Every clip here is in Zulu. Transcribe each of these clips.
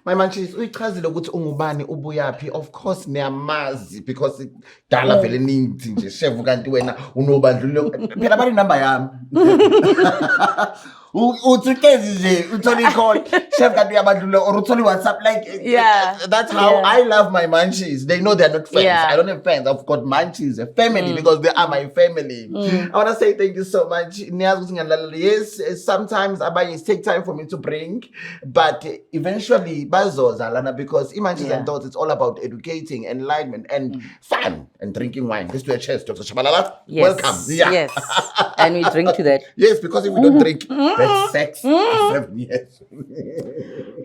My Munchies, uyichazile ukuthi ungubani ubuyaphi. Of course niyamazi because dala vele ningi nje chef kanti wena unobandlululo. Phela bani number yami. Uthukezi nje utholi call chef kanti uyabandlululo or utholi WhatsApp like that's how I love my Munchies. They know they're not friends. I don't have friends. I've got Munchies, a family because they are my family. I want to say thank you so much. Yes, sometimes abanye take time for me to bring, but eventually bazoza lana because Munchies and Thoughts, it's all about educating, enlightenment, and fun and drinking wine. Let's do a cheers, Dr. Shabalala. Yes. Welcome. Yes. And we drink to that. Yes, because if we don't drink, that's sex. 7 years.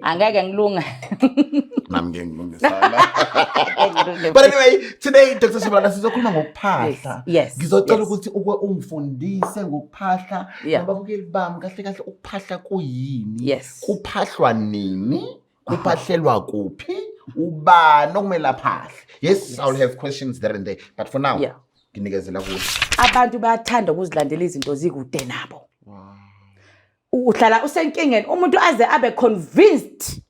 Angeke ngilunga. But anyway, today Dr. Shabalala sizokhuluma ngokuphahla. Yes. Ngizocela ukuthi ungifundise ngokuphahla. Nababukeli bami kahle kahle ukuphahla kuyini? Yes. Kuphahlwa nini? Kuphahlelwa kuphi? Ubani okumele aphahle? Yes, I'll have questions there and there. But for now, nginikezela kuthi. Abantu bayathanda ukuzilandela izinto zikude nabo. Uhlala usenkingeni umuntu aze abe convinced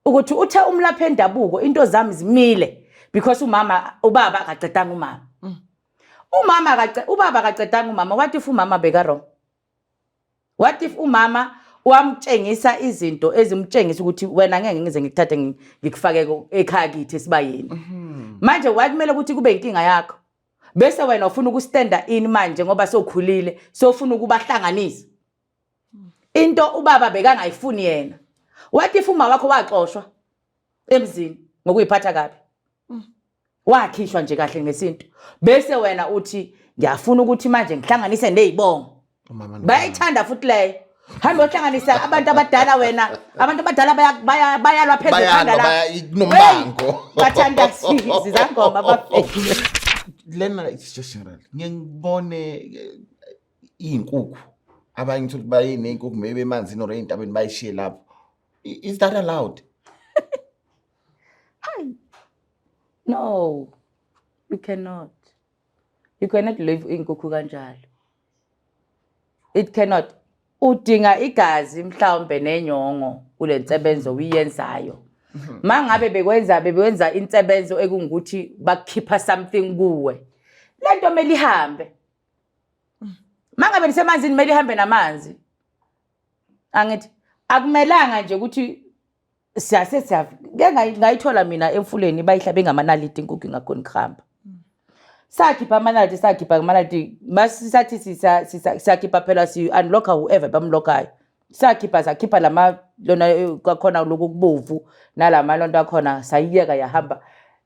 ukuthi uthe umlaphi endabuko into zami zimile because ubaba akaqedanga umama. Ubaba akaqedanga umama. What if umama beka wrong? What if umama wamtshengisa izinto ezimtshengisa ukuthi wena ngeke ngize ngikuthathe ngikufake ekhaya kithi esibayeni. Manje wakumele ukuthi kube inkinga yakho. Bese wena ufuna ukustanda in manje ngoba sokhulile, sofuna ukubahlanganisa. Into ubaba bekangayifuni yena. What if umama wakho waxoshwa emzini ngokuyiphatha kabi? Wakhishwa nje kahle ngesinto. Bese wena uthi ngiyafuna ukuthi manje ngihlanganise nezibongo. Bayithanda futhi leyo. Hamba ohlanganisa abantu abadala wena. Abantu abadala bayalwa phezulu ekhanda la. Nombango. Bathanda izangoma bafethu. Lena it's just general. Ngiyibone inkukhu. Abanye ukuthi bayine inkukhu maybe emanzini or entabeni bayishiye lapho. Is that allowed? No. You cannot. You cannot leave inkukhu kanjalo. It cannot. Udinga igazi mhlawumbe nenyongo kule nsebenzo uyenzayo. Mangabe bebenza insebenzo ekungukuthi bakhipha something kuwe. Lento meli hambe. Mangabe nisemanzini meli hambe namanzi. Angithi akumelanga nje ukuthi ngayithola mina emfuleni bayihlabe ngamanaliti inkukhu ingakhona ukuhamba. Sakhipha amanaliti masisathi sisakhipha phela si unlock whoever bamlockayo. Sakhipha lama lona kwakhona lokubovu nalama lonto akhona sayiyeka yahamba.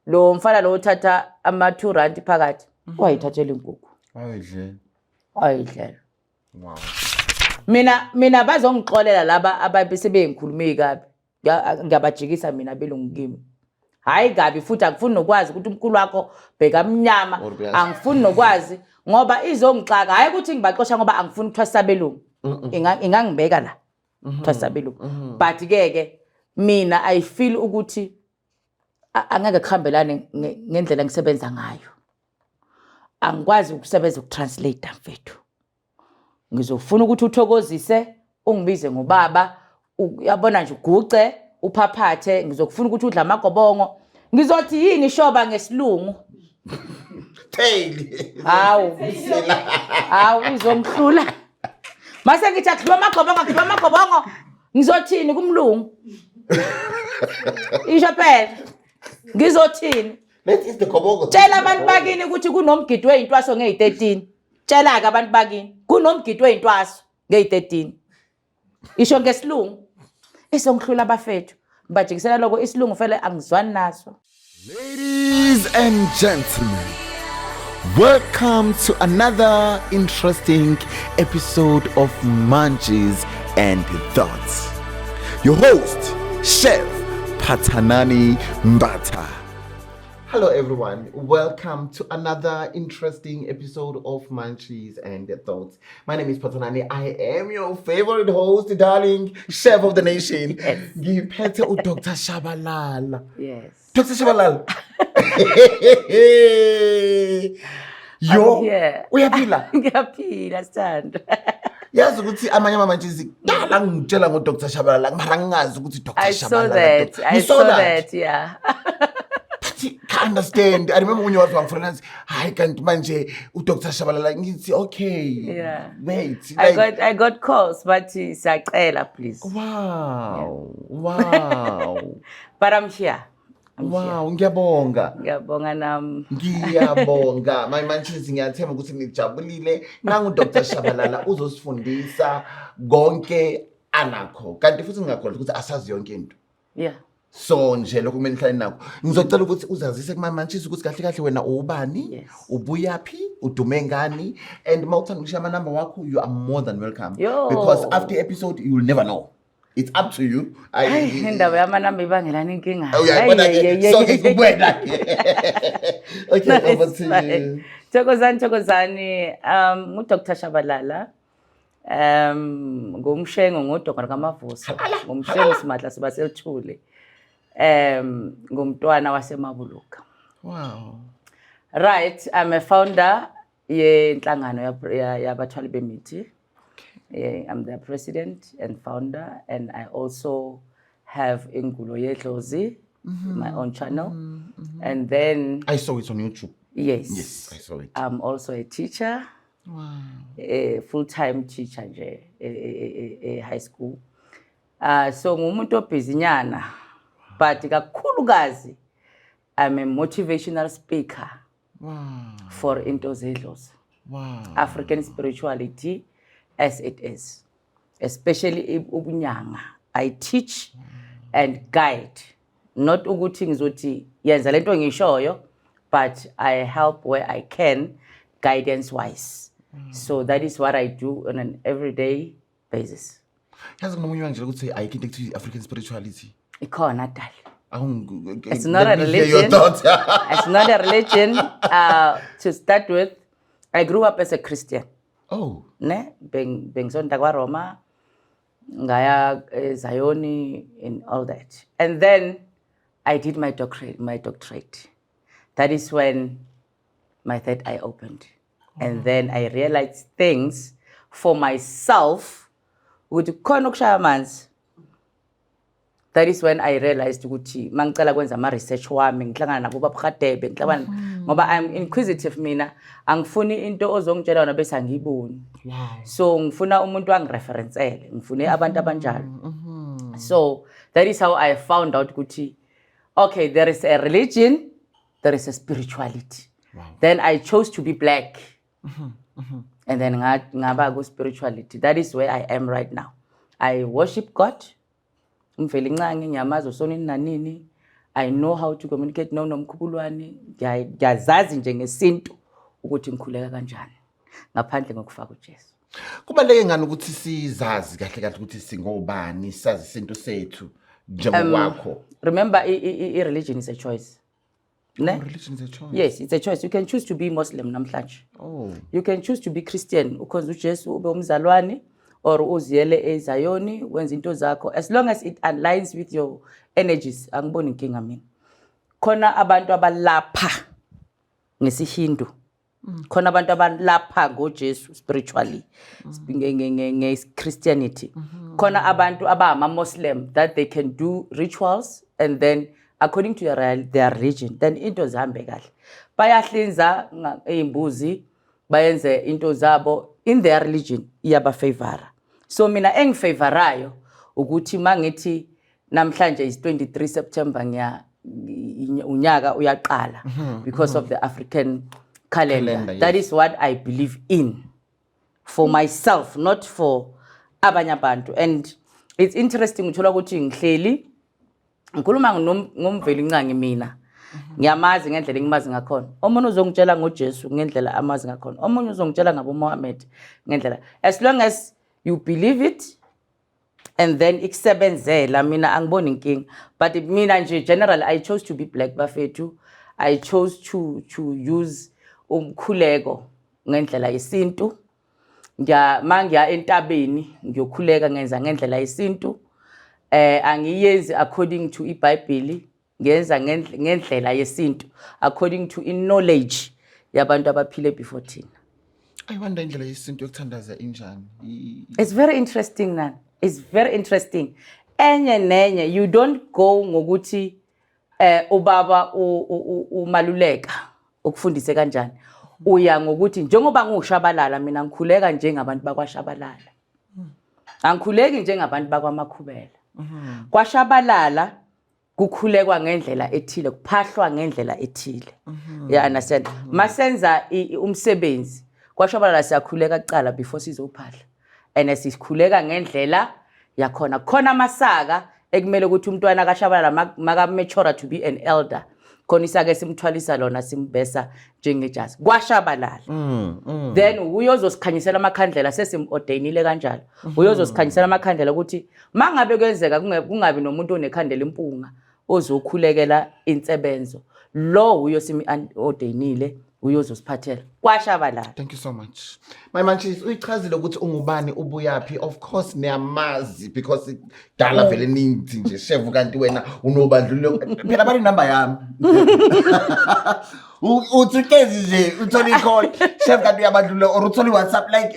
Lo mfana lo uthatha ama 2 rand phakathi wayithathela inkukhu. Ayidlela. Wow. Mina bazongixolela laba ababesebengikhuluma kabi. Ngiyabajikisa mina belungu kimi. Hayi gabi futhi angifuni nokwazi ukuthi umkhulu wakho bheka mnyama. Angifuni nokwazi ngoba izongixaka hayi ukuthi ngibaxosha ngoba angifuni ukuthwasa belungu. Ingangibeka la. Thwasa belungu. But ke mina I feel ukuthi angeke kuhambelane ngendlela ngisebenza ngayo. Angikwazi ukusebenza ukutranslate mfethu. Ngizofuna ukuthi uthokozise ungibize ngobaba uyabona nje uguce uphaphathe ngizokufuna ukuthi udla amagobongo ngizothi yini shoba ngesilungu tail hawu izomhlula mase ngithi akhipha amagobongo ngizothini kumlungu isho phela ngizothini let is the gobongo tshela abantu bakini ukuthi kunomgidi weintwaso nge13 tshela ke abantu bakini kunomgidi weintwaso nge13 isho ngesilungu isongihlula abafethu bajikisela lokho isilungu vele angizwani naso. Ladies and gentlemen, welcome to another interesting episode of Munchies and Thoughts. Your host, Chef Pathanani Mbata. Hello everyone, welcome to another interesting episode of Munchies and Thoughts. My name is Pathanani. I am your favorite host, darling, chef of the nation. Yes. Dr. Shabalala. Yes. Dr. Shabalala. Yo, uyaphila? Ngiyaphila sithando. yazi ukuthi amanye amamantshisi kudala ngitshela ngoDr Shabalala mara ngingazi ukuthi Dr Shabalala I saw that, yeah. Can't understand. I remember when you was wangifuna hayi kanti manje uDr Shabalala ngithi okay. Yeah. Wait. I got calls but siyacela please. Wow. Wow. But I'm here. Wow, ngiyabonga. Ngiyabonga nami. Ngiyabonga. My mantshisi ngiyathemba ukuthi nijabulile. Nangu Dr Shabalala uzosifundisa konke anakho. Kanti futhi ngingakholwa ukuthi asazi yonke into. Yeah. So nje lokho kumele nihlale nakho. Ngizocela ukuthi uzazise kumamantshisi ukuthi kahle kahle wena ubani, ubuyaphi, udume ngani, and mawuthanda ukushiya ama number wakho, you are more than welcome. Because after episode you will never know. It's up to you. Indaba yama number ibangelana inkinga. Oh yeah, so ngikubona ke. Okay, over to you. Thokozani, uDr Shabalala. Ngumshengo ngodokwana kaMavuso. Ngumshengo simadla sibaselithule. Ngumntwana waseMabuluka. Wow. Right, I'm a founder yenhlangano yabathwali bemithi. I'm the president and founder, and I also have Ingulo Yedlozi, my own channel. And then I saw it on YouTube. Yes, I saw it. I'm also a teacher. Wow. A full-time teacher nje high school. So ngumuntu obhizinyana, but kakhulukazi I'm a motivational speaker. Wow. For into zedlozi. Wow. African spirituality as it is, especially ubunyanga. I teach and guide, not ukuthi ngizothi yenza lento ngishoyo, but I help where I can, guidance-wise. So that is what I do on an everyday basis. Yazi kunomunye nje ukuthi ayikho into ekuthiwa African spirituality. Ikhona dali. It's not a religion. It's not a religion. To start with, I grew up as a Christian. Oh. Ne? Bengisonda kwa Roma, ngaya Zayoni and all that. And then I did my doctorate. That is when my third eye opened. And then I realized things for myself ukuthi khona ukushaya amanzi. That is when I realized ukuthi mangicela kwenza ama research wami ngihlangana nabo babukhadebe ngihlangana ngoba I'm inquisitive mina angifuni into ozongitshela yona bese angiyiboni. Wow. So ngifuna umuntu angireferencele ngifune abantu abanjalo. So that is how I found out ukuthi okay, there is a religion, there is a spirituality. Wow. Then I chose to be black. And then ngaba go spirituality. That is where I am right now. I worship God. I know how to communicate nomkhubulwane. Ngiyazazi nje ngesintu ukuthi ngikhuleka kanjani ngaphandle ngokufaka uJesu. Kubaleke ngani ukuthi sizazi kahle kahle ukuthi singobani, sazi isinto sethu njengokwakho. Remember religion is a choice. Ne? Religion is a choice. Yes, it's a choice. You can choose to be Muslim namhlanje. Oh. You can choose to be Christian ukhonza uJesu ube umzalwane or uziyele eZayoni wenza into zakho as long as it aligns with your energies. Angiboni inkinga mina. Khona abantu abalapha ngesiHindu. Khona abantu abalapha ngoJesu spiritually. Nge-Christianity. Khona abantu abama Muslim that they can do rituals and then according to their religion, then into zihambe kahle. Bayahlinza imbuzi, bayenze into zabo in their religion iyabafavora. So mina engifavorayo ukuthi mangithi namhlanje is 23 September unyaka uyaqala because of the African calendar. That is what I believe in for myself, not for abanye abantu. And it's interesting uthola ukuthi ngihleli ngikhuluma ngomveli ncangi mina. Ngiyamazi ngendlela engimazi ngakhona. Omunye uzongitshela ngoJesu ngendlela amazi ngakhona. Omunye uzongitshela ngabo Muhammad ngendlela. As long as you believe it and then ikusebenzela mina angiboni inkinga. But mina nje generally I chose to be black bafethu. I chose to use umkhuleko ngendlela yesintu. Mangiya entabeni ngiyokhuleka ngenza ngendlela yesintu. Angiyenzi according to iBhayibheli. Ngenza ngendlela yesintu according to knowledge yabantu abaphile before thina. I wonder indlela yesintu yokuthandaza injani. It's very interesting nana. It's very interesting. Enye nenye you don't go ngokuthi ubaba umaluleka ukufundise kanjani. Uya ngokuthi njengoba ngushabalala mina ngikhuleka njengabantu bakwaShabalala. Angikhuleki njengabantu bakwaMakhubela. KwaShabalala kukhulekwa ngendlela ethile, kuphahlwa ngendlela ethile. You understand? Masenza umsebenzi kwaShabalala siyakhuleka kuqala before sizophahla. And sikhuleka ngendlela yakhona. Khona amasaka ekumele ukuthi umntwana kaShabalala maka mature to be an elder. Khona isake simthwalisa lona simbesa njengejazi kwaShabalala. Then uyozosikhanyisela amakhandlela sesimordainile kanjalo. Uyozosikhanyisela amakhandlela ukuthi mangabe kwenzeka kungabi nomuntu onekhandela impunga ozokhulekela insebenzo. Lo uyosimi ordainile uyozosiphathela kwaShabalala. Thank you so much. My Manchis, uyichazile ukuthi ungubani ubuyapi. Of course niyamazi because dala vele ningi nje chef kanti wena unobandlululo. Phela bani number yami. Uthukezi nje utholi call chef kanti uyabandlululo or utholi WhatsApp like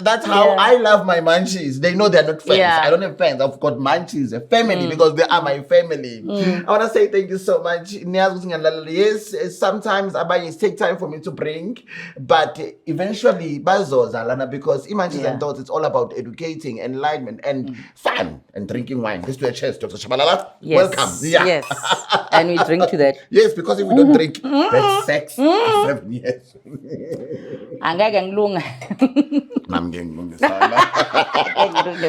that's how I love my Manchis. They know they're not friends. I don't have friends. I've got Manchis, a family because they are my family. I want to say thank you so much. Yes, sometimes abanye take time for me to bring, but eventually bazoza lana because Manchis and Thoughts, it's all about educating, enlightenment and fun and drinking wine. Let's do a cheers, Dr. Shabalala. Yes. Welcome. Yes. And we drink to that. Yes, because if we don't drink, that's sex. 7 years. Angeke ngilunga.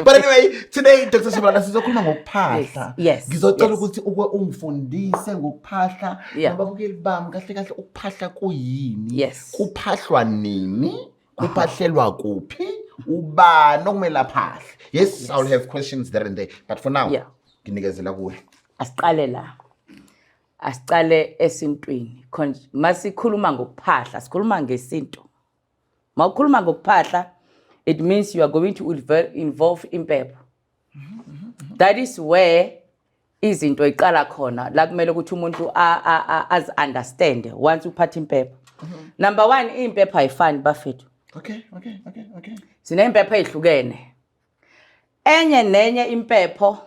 But anyway, today Dr. Shabalala sizokhuluma ngokuphahla. Yes. Ngizocela ukuthi ungifundise ngokuphahla. Nababukeli bami kahle kahle ukuphahla kuyini? Yes. Kuphahlwa nini? Kuphahlelwa kuphi? Ubani okumele aphahle? Yes, I'll have questions there and there. But for now, nginikezela kuwe. Asiqale la. Asiqale esintwini. Masikhuluma ngokuphahla, sikhuluma ngesintu. Mawukhuluma ngokuphahla, it means you are going to involve impepho. That is where izinto iqala khona la kumele ukuthi umuntu as understand once uphatha impepho. Number 1, impepho ayifani bafethu. Okay. Sine impepho ezihlukene. Enye nenye impepho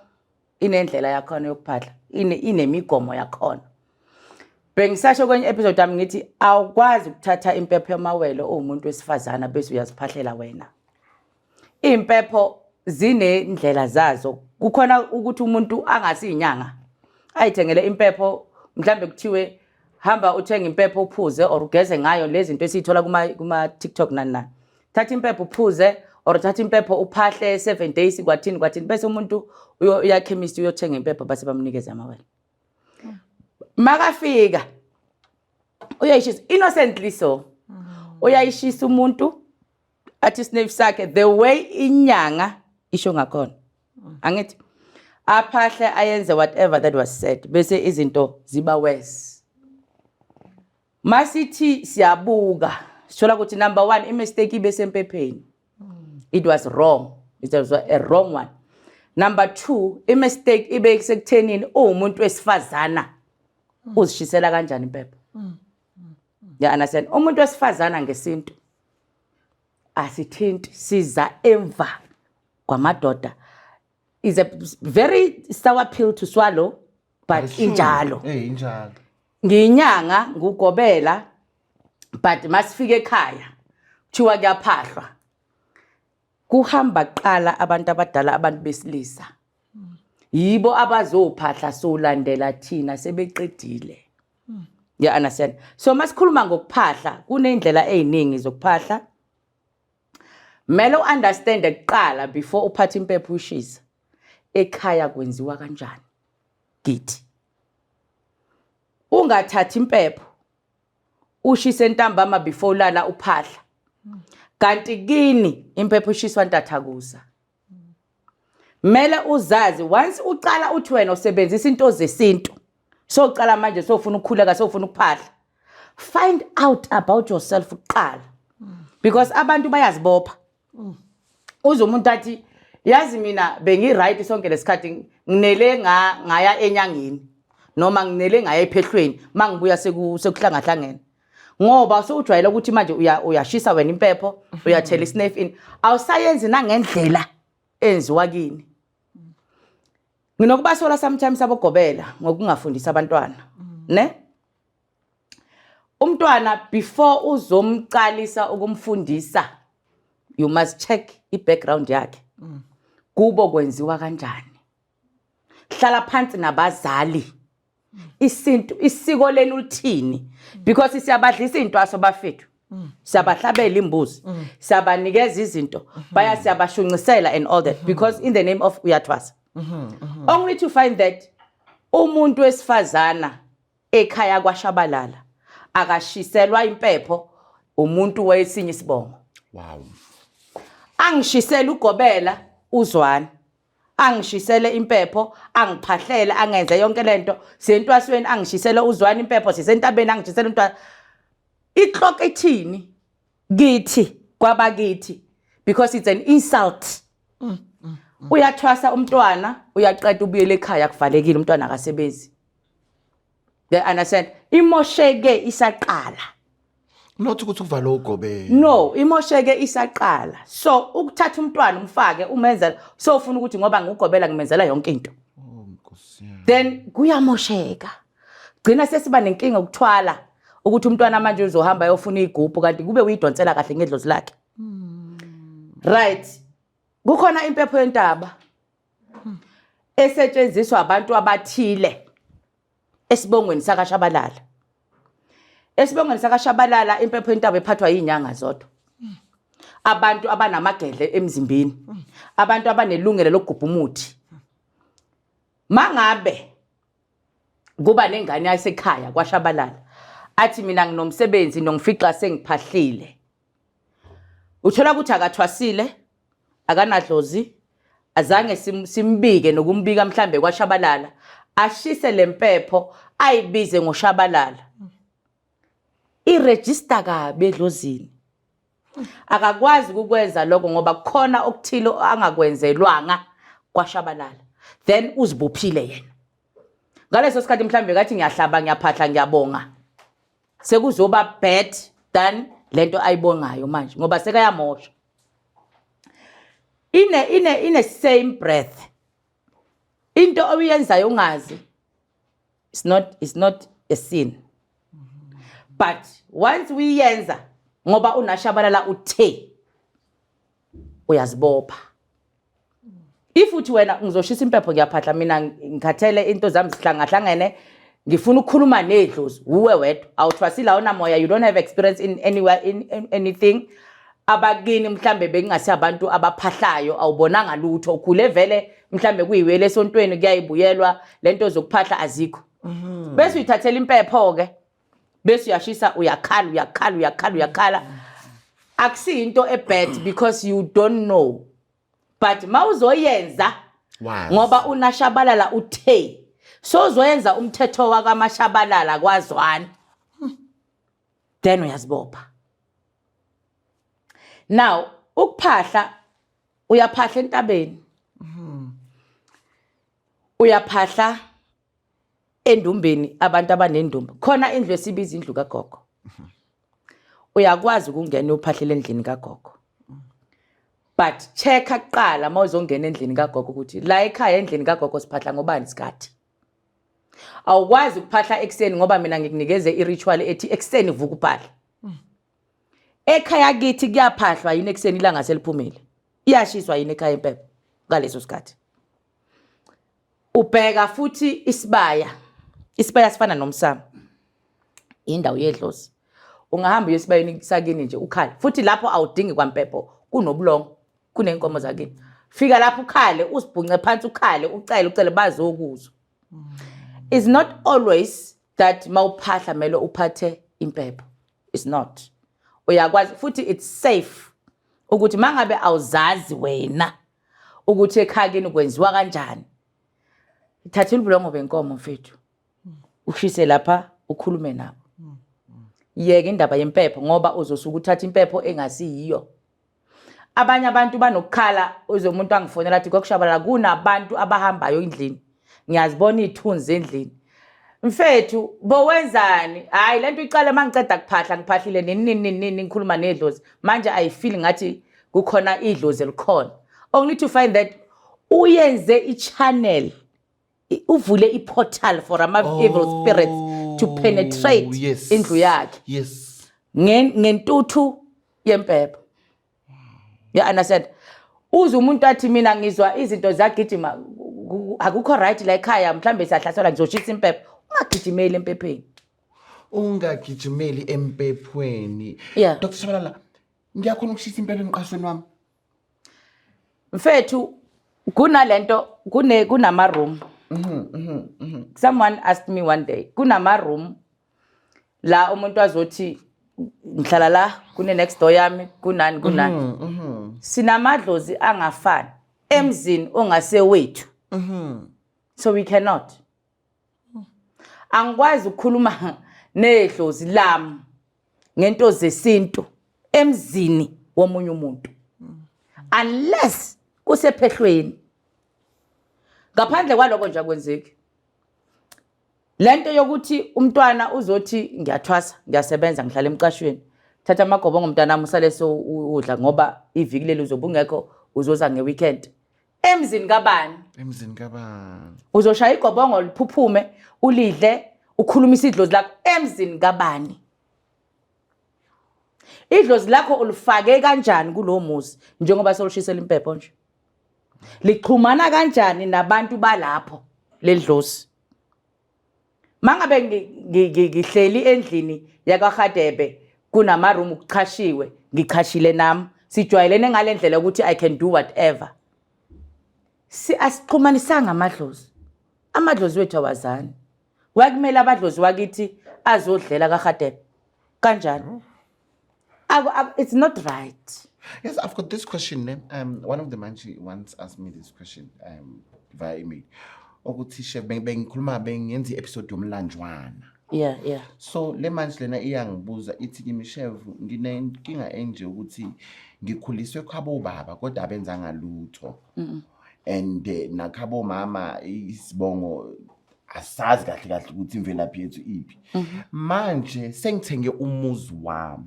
inendlela yakhona yokuphahla. Inemigomo yakhona. Bengisasho kwenye episode yami ngithi awukwazi ukuthatha impepho yamawele umuntu wesifazana bese uyaziphahlela wena. Impepho zinendlela zazo. Kukhona ukuthi umuntu angasiyinyanga ayithengele impepho mhlambe kuthiwe hamba uthenga impepho uphuze or ugeze ngayo lezi zinto esithola kuma TikTok nani. Thatha impepho uphuze or thatha impepho uphahle 7 days kwathini bese umuntu uya chemist uyothenga impepho base bamnikeza amawele. Makafika uyayishisa innocently so. Uyayishisa umuntu athi snave sakhe the way inyanga isho ngakhona. Angithi aphahle ayenze whatever that was said bese izinto ziba worse. Masithi siyabuka sithola ukuthi number 1 imistake ibese empepheni. It was wrong. It was a wrong one. Number 2, imistake ibe sekuthenini umuntu wesifazana uzishisela kanjani impepho. Ya understand? Umuntu wesifazana ngesintu asithinti siza emva kwamadoda is a very sour pill to swallow but injalo. Injalo. Nginyanga ngugobela but masifike ekhaya kuthiwa kuyaphahlwa. Kuhamba qala abantu abadala abantu besilisa. Yibo abazophahla solandela thina sebeqedile. You understand? So masikhuluma ngokuphahla kunendlela eziningi zokuphahla. Mele understand eqala before uphatha impepho ushisa. Ekhaya kwenziwa kanjani? Githi. Ungathathi impepho ushise ntambama before ulala uphahla. Kanti kini impepho ushiswa ntathakusa. Mele uzazi once uqala uthi wena usebenzisa into zesintu. So uqala manje sofuna ukukhuleka sofuna ukuphahla. Find out about yourself uqala. Because abantu bayazibopha. Uze umuntu athi yazi mina bengi right sonke lesikhathi nginele ngaya enyangeni noma nginele ngaya ephehlweni mangibuya sekuhlanga hlangene. ngoba usujwayele ukuthi manje uyashisa wena impepho uyathela isnafe in awusayenzi nangendlela enziwa kini. Nginokubasola sometimes abogobela ngokungafundisa abantwana ne umntwana before uzomqalisa ukumfundisa you must check i-background yakhe kubo kwenziwa kanjani. Hlala phansi nabazali isiko lenu lithini because siyabadlisa intwaso bafethu siyabahlabela imbuzi siyabanikeza izinto baya siyabashuncisela and all that because in the name of uyathwasa. Only to find that umuntu wesifazana ekhaya kwaShabalala akashiselwa impepho umuntu wesinye isibongo. Wow. Angishisela uGobela uZwane angishisele impepho angiphahlela angenze yonke lento sentwasweni angishisele uZwane impepho sisentabeni angishisele untwana iclock ethini kithi kwabakithi because it's an insult. Uyathwasa umntwana uyaqeda ubuyele ekhaya kuvalekile umntwana akasebenzi. They understand imosheke isaqala Not ukuthi uvala uGobela. no imosheke isaqala so ukuthatha umntwana umfake umenza so ufuna ukuthi ngoba ngugobela ngimenzela yonke into then kuyamosheka gcina sesiba nenkinga ukuthwala ukuthi umntwana manje uzohamba ayofuna igubhu kanti kube uyidonsela kahle ngedlozi lakhe. Right kukhona impepho yentaba esetshenziswa abantu abathile esibongweni sakaShabalala. Esibongweni sakaShabalala impepho yentaba ephathwa yinyanga zodwa. Abantu abanamagedle emzimbeni, abantu abanelungelo lokugubha umuthi. Mangabe kuba nengane yasekhaya kwaShabalala athi mina nginomsebenzi nongifixa sengiphahlile. Uthola ukuthi akathwasile, akanadlozi, azange simbike nokumbika mhlambe kwaShabalala, ashise lempepho ayibize ngoShabalala. Iregister kabe edlozini. Akakwazi ukwenza lokho ngoba kukhona okuthilo angakwenzelwanga kwaShabalala. Then uzibophile yena. Ngaleso sikhathi mhlambe ngathi ngiyahlaba ngiyaphahla ngiyabonga. Sekuzoba bad than lento ayibongayo manje ngoba sekayamosha. In a same breath. Into oyenzayo ungazi it's not a sin. But once we yenza ngoba unaShabalala uthe uyazibopha. If uthi wena ngizoshisa impepho ngiyaphahla mina ngikhathele into zami zihlangahlangene ngifuna ukukhuluma nedlozi uwe wedwa awuthwasile awona moya you don't have experience in anywhere in anything abakini mhlambe bekungasi abantu abaphahlayo awubonanga lutho ukhule vele mhlambe kuyiwele esontweni kuyayibuyelwa lento zokuphahla azikho bese uyithathela impepho ke bese uyashisa uyakhala akusi into ebad because you don't know but mawuzoyenza ngoba unaShabalala uthe so uzoyenza umthetho wakaMashabalala kwaZwane then uyazibopha. Now ukuphahla uyaphahla entabeni uyaphahla endumbeni abantu abanendumba khona indlu esibiza indlu kaGogo uyakwazi ukungena uphahlela endlini kaGogo but check aqala mawuzongena endlini kaGogo ukuthi la ekhaya endlini kaGogo siphahla ngobani isikhathi. Awukwazi ukuphahla ekseni ngoba mina ngikunikeze iritual ethi ekseni vuka uphahla. Ekhaya kithi kuyaphahlwa yini ekseni ilanga seliphumile iyashiswa yini ekhaya impepho ngaleso sikhathi. Ubheka futhi isibaya sifana nomsamo indawo yedlozi ungahamba uyesibayeni sakini nje ukhale futhi lapho awudingi kwampepho kunobulongo kunenkomo zakini fika lapho ukhale usibhunce phansi ukhale ucele bazokuzwa. It's not always that mawuphahla melo uphathe impepho. It's not. Uyakwazi futhi it's safe ukuthi mangabe awuzazi wena ukuthi ekhakeni kwenziwa kanjani. Thatha ubulongo benkomo mfethu. Ushise lapha ukhulume nabo. Yeke indaba yempepho ngoba uzosuka uthatha impepho engasiyiyo. Abanye abantu banokukhala umuntu angifonela athi kokushabalala kunabantu abahambayo endlini. Ngiyazibona izithunzi endlini. mfethu bowenzani hayi lento iqale mangiceda kuphahla ngiphahlile nini ngikhuluma nedlozi manje I feel ngathi kukhona idlozi elikhona only to find that uyenze i-channel uvule i-portal for ama-evil spirits to penetrate indlu yakhe ngentuthu yempepho ya understand uze umuntu athi mina ngizwa izinto zagijima akukho right la ekhaya mhlambe siyahlaselwa ngizoshisa impepho ungagijimeli empepheni ungagijimeli empephweni Dr. Shabalala ngiyakhona ukushisa impepho emqashweni wami mfethu kunalento kunama room someone asked me one day kunama room la umuntu azothi ngihlala la kune next door yami kunani sinamadlozi angafani emzini ongasewethu so we cannot angikwazi ukukhuluma nedlozi lami ngento zesintu emzini womunye umuntu unless kusephehlweni ngaphandle kwaloko nje akwenzeki lento yokuthi umntwana uzothi ngiyathwasa ngiyasebenza ngihlala emqashweni thatha amagobongo umntwana wami usale so udla ngoba iviki leli uzobungekho uzoza ngeweekend emzini kabani uzoshaya igobongo liphuphume ulidle ukhulumisa idlozi lakho emzini kabani idlozi lakho ulifake kanjani kulowo muzi njengoba solushisela impepho nje lixhumana kanjani nabantu balapho ledlozi mangabe ngihleli endlini yakwaHadebe kunama room ukuchashiwe ngichashile nami sijwayelene ngalendlela ukuthi I can do whatever asixhumanisanga amadlozi wethu awazani wakumele abadlozi wakithi azodlela kaHadebe kanjani it's not right. Yes, I've got this question. One of the manchi once asked me this question via email. Ukuthi chef bengikhuluma bengenza episode yomlanjwana. Yeah. So le manchi lena iyangibuza ithi kimi chef nginenkinga enje ukuthi ngikhuliswe khabo baba kodwa abenzanga lutho. And nakhabo mama isibongo asazi kahle ukuthi imvelaphi yethu iphi. Manje sengithenge umuzi wami.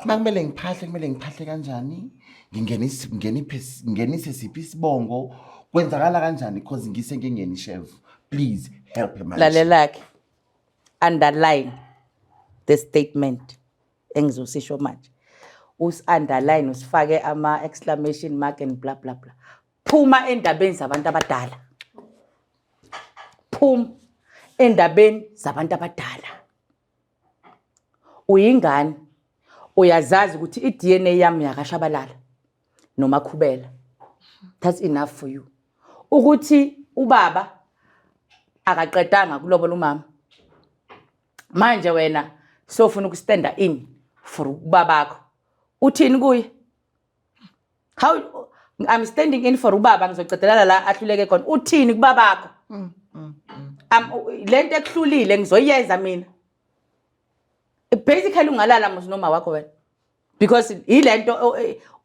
Kumele ngiphahle kanjani ngingenise siphi isibongo kwenzakala kanjani because ngisenkingeni chef please help him lalelake underline the statement engizosisho manje underline usifake ama exclamation mark and blah blah blah phuma endabeni zabantu abadala uyingane uyazazi ukuthi iDNA yami yakashabalala noma khubela that's enough for you ukuthi ubaba akaqedanga kulobola umama manje wena sofuna ukustanda in for ubabakho uthini kuye how I'm standing in for ubaba ngizocedelela la ahluleke khona uthini kubabakho lento ekuhlulile ngizoyenza mina basically ungalala musi noma wakho wena because ilento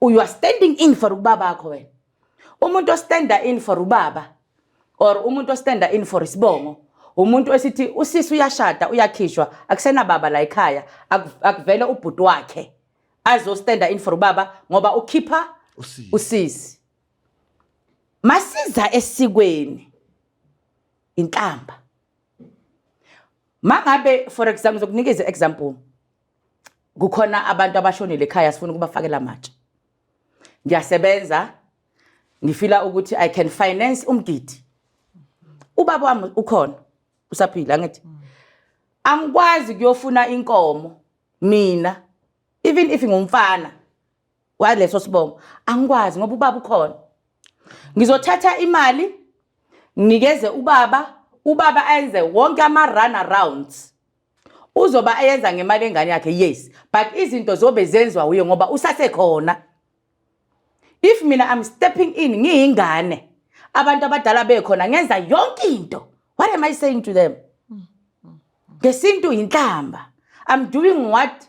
you are standing in for ubaba wakho wena umuntu ostanda in for ubaba or umuntu ostanda in for isibongo umuntu esithi usisi uyashada uyakhishwa akusena baba la ekhaya akuvele ubhuti wakhe azostanda in for ubaba ngoba ukhipha usisi masiza esikweni inhlamba mangabe for example zokunikeza example kukhona abantu abashonile ekhaya sifuna ukubafakela amatshe ngiyasebenza ngifila ukuthi I can finance umgidi ubaba wami ukhona usaphila ngithi angikwazi kuyofuna inkomo mina even if ngumfana waleso sibongo angikwazi ngoba ubaba ukhona ngizothatha imali nginikeze ubaba ayenze wonke ama run arounds uzoba ayenza ngemali engane yakhe yes but izinto zobe zenzwa uye ngoba usasekhona if mina I'm stepping in ngiyingane abantu abadala bekhona ngenza yonke into what am I saying to them ngesintu inhlamba I'm doing what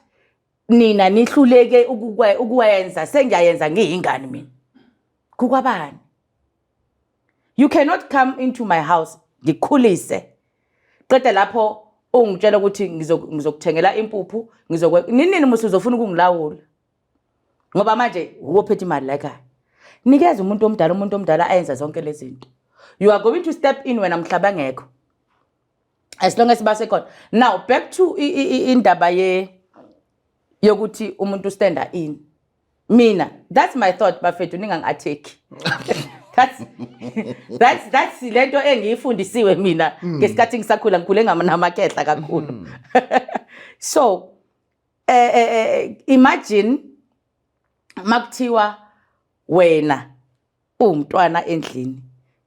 nina nihluleke ukwenza sengiyayenza ngiyingane mina kukwabani you cannot come into my house ngikhulise qede lapho ungitshela ukuthi ngizokuthengela impuphu nini musu uzofuna ukungilawula ngoba manje uphethe imali la ekhaya nikeza umuntu omdala ayenza zonke lezi zinto you are going to step in wena mhlaba ngekho as long as basekhona now back to indaba yokuthi umuntu stand in mina that's my thought bafethu ningangi-attack that's lento engiyifundisiwe mina ngesikhathi ngisakhula ngikhule namakehla kakhulu so imagine makuthiwa wena umntwana endlini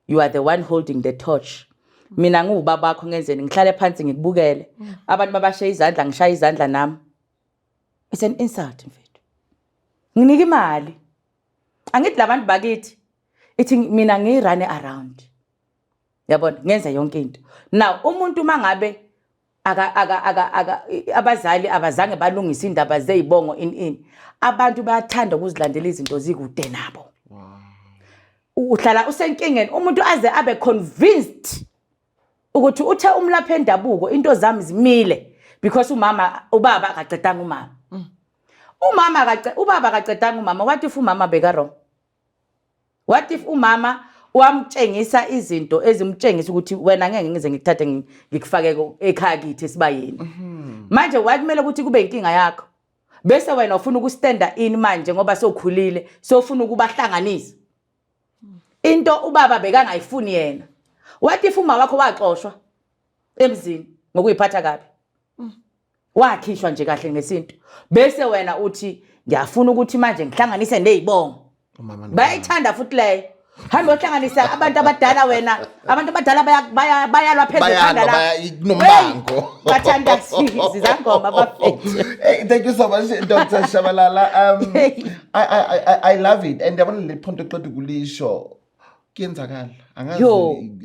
you are the one holding the torch mina ngubaba bakho ngenzeni ngihlale phansi ngikubukele abantu babashiya izandla ngishaya izandla nami it's an insult mfethu nginika imali angithi labantu bakithi ithi mina ngirun around yabona ngenza yonke into now umuntu mangabe abazali abazange balungisa indaba zezibongo abantu bayathanda ukuzilandela izinto zikude nabo uhlala usenkingeni umuntu aze abe convinced ukuthi uthe umlapha endabuko into zami zimile because ubaba akaqedanga ubaba akaqedanga umama what if umama beka wrong what if umama wamtshengisa izinto ezimtshengisa ukuthi wena ngeke ngize ngikuthathe ngikufake ekhaya kithi esibayeni manje wakumele ukuthi kube inkinga yakho bese wena ufuna ukustanda in manje ngoba sokhulile sofuna ukubahlanganisa into ubaba bekangayifuni yena what if umama wakho waxoshwa emzini ngokuyiphatha kabi wakhishwa nje kahle ngesinto bese wena uthi ngiyafuna ukuthi manje ngihlanganise nezibongo bayithanda futhi leyo hambe ohlanganisa abantu abadala wena abantu abadala bayalwa phezulu ekhanda la kunombango bathanda izangoma bafethu. Thank you so much Dr. Shabalala. I love it and yabona le point oqeda ukulisho kuyenzakala angazi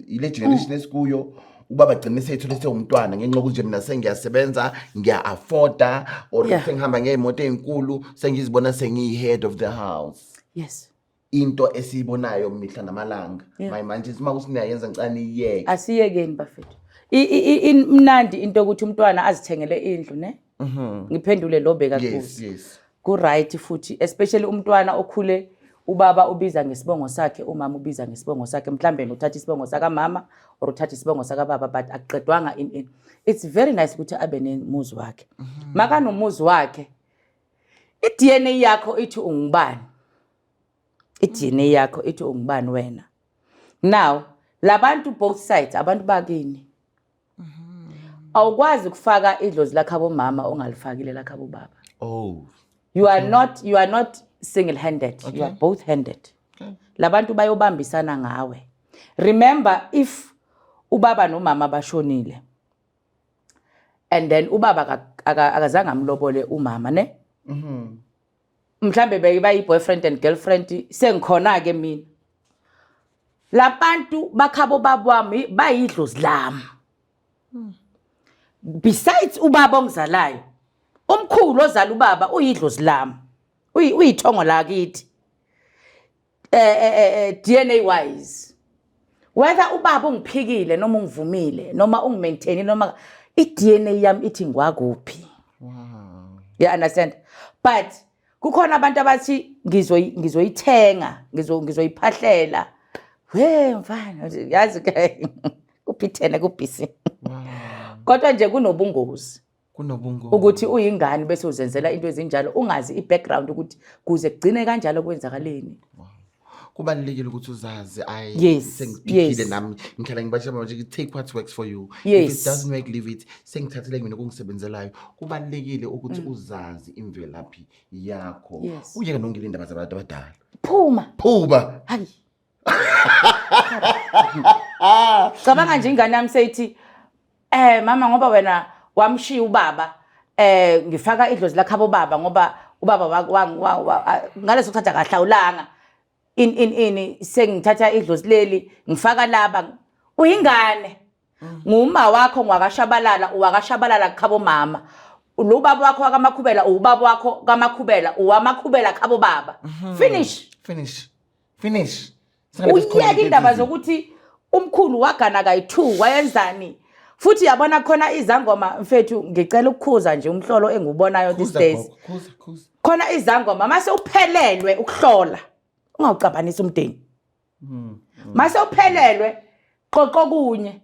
ile generation esikuyo ubaba gcine seyithole umntwana ngenxa yokuthi nje mina sengiyasebenza ngiya-afforda or sengihamba ngey'moto ey'nkulu sengizibona sengiyi-head of the house. Yes. Into esiyibonayo mihla namalanga manje uma kusinayenza ngicane iyeke asiyekeni bafethu imnandi into yokuthi umntwana azithengele indlu ne ngiphendule lo beka kuzo yes ku right futhi especially umntwana okhule ubaba ubiza ngesibongo sakhe umama ubiza ngesibongo sakhe mhlambe uthatha isibongo saka mama or uthatha isibongo saka baba but aqedwanga it's very nice ukuthi abe nemuzi wakhe maka nomuzi wakhe i-DNA yakho ithi ungubani i-DNA yakho ithi ungubani wena now labantu both sides abantu bakini awukwazi ukufaka idlozi lakhabo mama ongalifakile lakhabo baba you are not single-handed you are both-handed labantu bayobambisana ngawe remember if ubaba nomama bashonile and then ubaba akazange amlobole umama ne mhlambe bayi-boyfriend and girlfriend sengikhona ke mina labantu bakhabo babami bayidlozi lami besides ubaba ongizalayo umkhulu ozala ubaba uyidlozi lami uyithongo la kithi DNA wise whether ubaba ungiphikile noma ungivumile noma ungimaintain noma i-DNA yami ithi ngwakuphi you understand but kukhona abantu abathi ngizoyithenga ngizoyiphahlela mfana yazi ke kuphithene kubhisi kodwa nje kunobungozi ukuthi uyingane bese uzenzela into ezinjalo ungazi i-background ukuthi kuze kugcine kanjalo kwenzakaleni kubalulekile ukuthi uzazi sengiphikile nami ngihlala ngibasha manje take what works for you if it doesn't work leave it sengithathele mina okungisebenzelayo kubalulekile ukuthi uzazi imvelaphi yakho uyeke nongile indaba zabantu abadala phuma hayi cabanga nje ingane yami seyithi mama ngoba wena wamshiya ubaba ngifaka idlozi lakhabo baba ngoba ubaba ngaleso kuthatha kahlawulanga sengithatha idlozi leli ngifaka laba uyingane nguma wakho ngwakashabalala uwakashabalala khabo mama lo baba wakho wakamakhubela ubaba wakho kamakhubela uwamakhubela khabo baba finish uyeke indaba zokuthi umkhulu wagana kayi2 wayenzani futhi yabona khona izangoma mfethu ngicela ukukhuza nje umhlolo engubonayo these days Khuza. khona izangoma mase uphelelwe ukuhlola ungawucabanisa umdeni mase uphelelwe qoqo kunye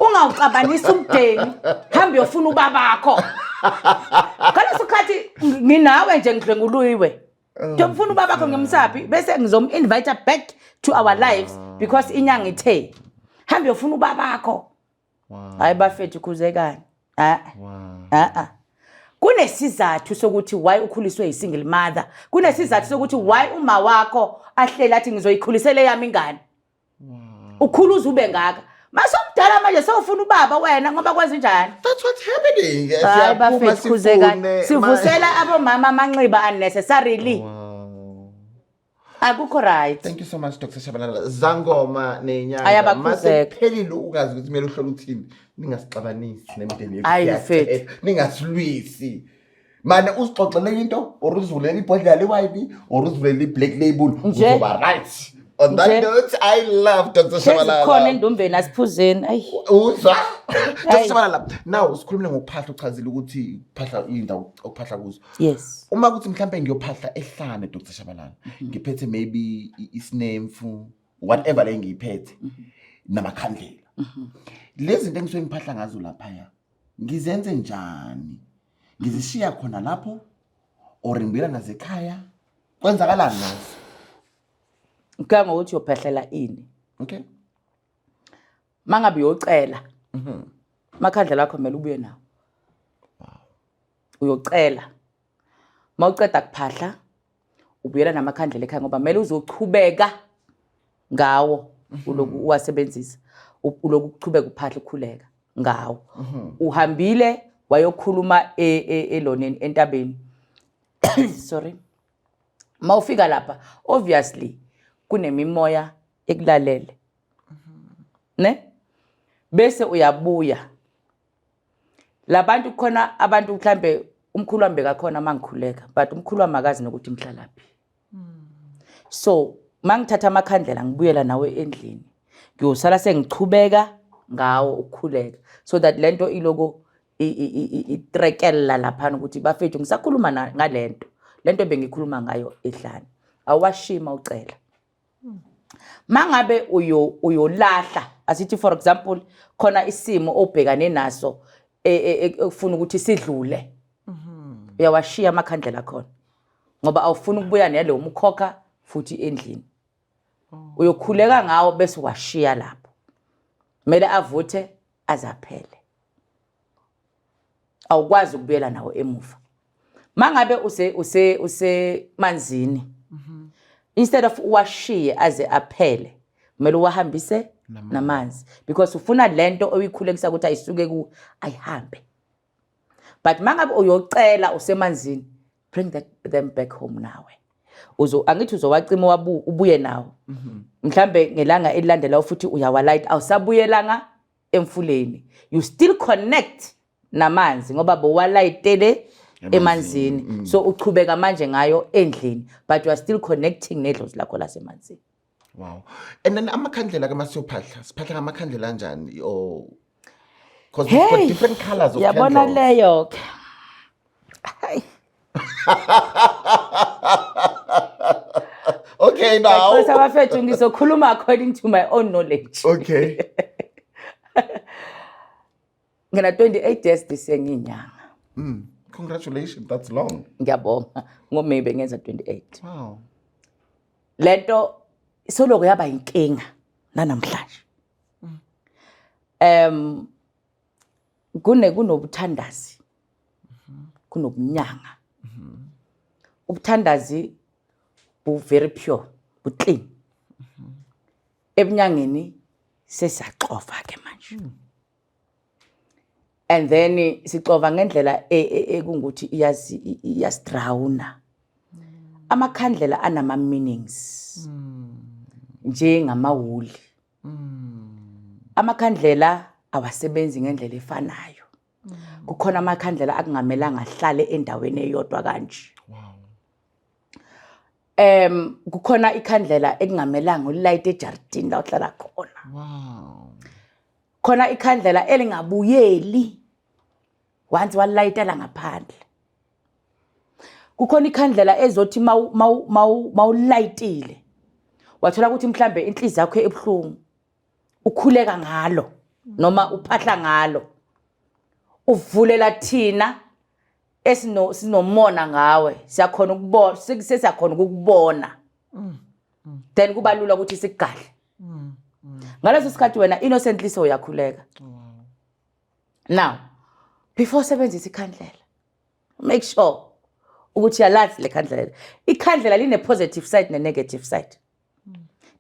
ungawucabanisa umdeni hamba uyofuna ubabakho ngaleso sikhathi nginawe nje ngidlenguluyiwe ngifuna ubabakho ngimsaphi bese ngizom-invite back to our lives because inyanga ithe hamba uyofuna ubabakho hayi bafethu khuzekani kunesizathu sokuthi why ukhuliswe yi-single mother kunesizathu sokuthi why uma wakho ahlela athi ngizoyikhulisela yami ingane ukhuluza ube ngaka masomdala manje sewufuna ubaba wena ngoba kwenza njani That's what's happening. hayi bafethu khuzekani sivusela abomama amanxiba unnecessarily akukho right. Thank you so much Dr. Shabalala. Zangoma nenyanga Ayabakhuzeka. masephelile ukazi ukuthi kumele uhlole uthini ningasixabanisi nemndeni Hayi, yethu mfethu. ningasilwisi mana usixoxele into or uzivulela ibhodlela lewine or uzivulela i-black label Nje. uzoba right. On that Nje. note, I love Dr. Shabalala. Khona endombeni asiphuzeni ayi Uzwa? Dr. Hayi. Shabalala, now usikhulumile ngokuphahla uchazile ukuthi uphahla indawo okuphahla kuzo. yes Uma kuthi mhlambe ngiyophahla ehlane Dr. Shabalala, ngiphethe maybe isinemfu, whatever le ngiyiphethe namakhandlela. Lezi zinto engisuke ngiphahla ngazo lapha ya. Ngizenze njani? Ngizishiya khona lapho or ngibuyela nasekhaya? Kwenzakalani nazo? ngicanga ukuthi uyophehlela ini Okay? mangabe uyocela makhandlela akho kumele ubuye nawo uyocela mawuceda kuphahla ubuyela namakhandlela ekhaya ngoba kumele uzochubeka ngawo uloku uwasebenzisa uloku uchubeka uphahla ukhuleka ngawo uhambile wayokhuluma eloneni entabeni sorry mawufika lapha obviously kunemimoya ekulalele ne bese uyabuya labantu khona abantu mhlambe umkhulu wami bekakhona mangikhuleka but umkhulu wami akazi nokuthi ngihlalaphi so mangithatha amakhandlela ngibuyela nawe endlini ngiyosala sengichubeka ngawo ukukhuleka so that lento iloko itrekela lapha ukuthi bafethu ngisakhuluma ngalento lento bengikhuluma ngayo ehlane awashima ucela mangabe uyolahla asithi for example khona isimo obhekane naso ekufuna ukuthi sidlule uyawashiya amakhandlela khona ngoba awufuna ukubuya nalo umkhokha futhi endlini uyokhuleka ngawo bese washiya lapho kumele avuthe azaphele awukwazi ukubuyela nawo emuva mangabe use manzini instead of uwashiye aze aphele kumele uwahambise namanzi because ufuna lento oyikhulekisa ukuthi ayisuke ku ayihambe but mangabe uyocela usemanzini bring them back home nawe angithi uzowacima ubuye nawo mhlambe ngelanga elilandela futhi uyawalight awusabuyelanga emfuleni you still connect namanzi ngoba bowalayitele emanzini so uchubeka manje ngayo endlini but you are still connecting nedlozi lakho lasemanzini. Wow. And then amakhandlela ke masiyophahla siphahla ngamakhandlela kanjani or because we've got different colors of candles. Yabona leyo ke. Okay now. Because abafethu ngizokhuluma according to my own knowledge. Okay. Ngina 28 years disenginyanga. Congratulations, that's long. Ngiyabonga ngoMay bengenza 28. Wow. Lento soloko yaba inkinga nanamhlanje. Kunobuthandazi. Kunobunyanga. Ubuthandazi bu very pure, bu clean. Ebunyangeni sesaxofa ke manje. And then sixova ngendlela ekunguthi iyastrawuna. Amakhandlela anama meanings. Njengamawuli. Amakhandlela awasebenzi ngendlela efanayo. Kukhona amakhandlela akungamelanga ahlale endaweni eyodwa kanje. Wow. Kukhona ikhandlela ekungamelanga ulight ejardini la uhlala khona. Wow. khona ikhandlela elingabuyeli once walayitela ngaphandle. Kukhona ikhandlela ezothi mawulayitile wathola ukuthi mhlambe inhliziyo yakho ebhlungu ukhuleka ngalo noma uphahla ngalo uvulela thina sinomona ngawe siyakhona ukubona sesiyakhona ukubona then kubalula ukuthi sigadle ngaleso sikhathi wena innocently so uyakhuleka. Now before sebenzisa ikhandlela make sure ukuthi yalazi le khandlela. Ikhandlela line positive side ne negative side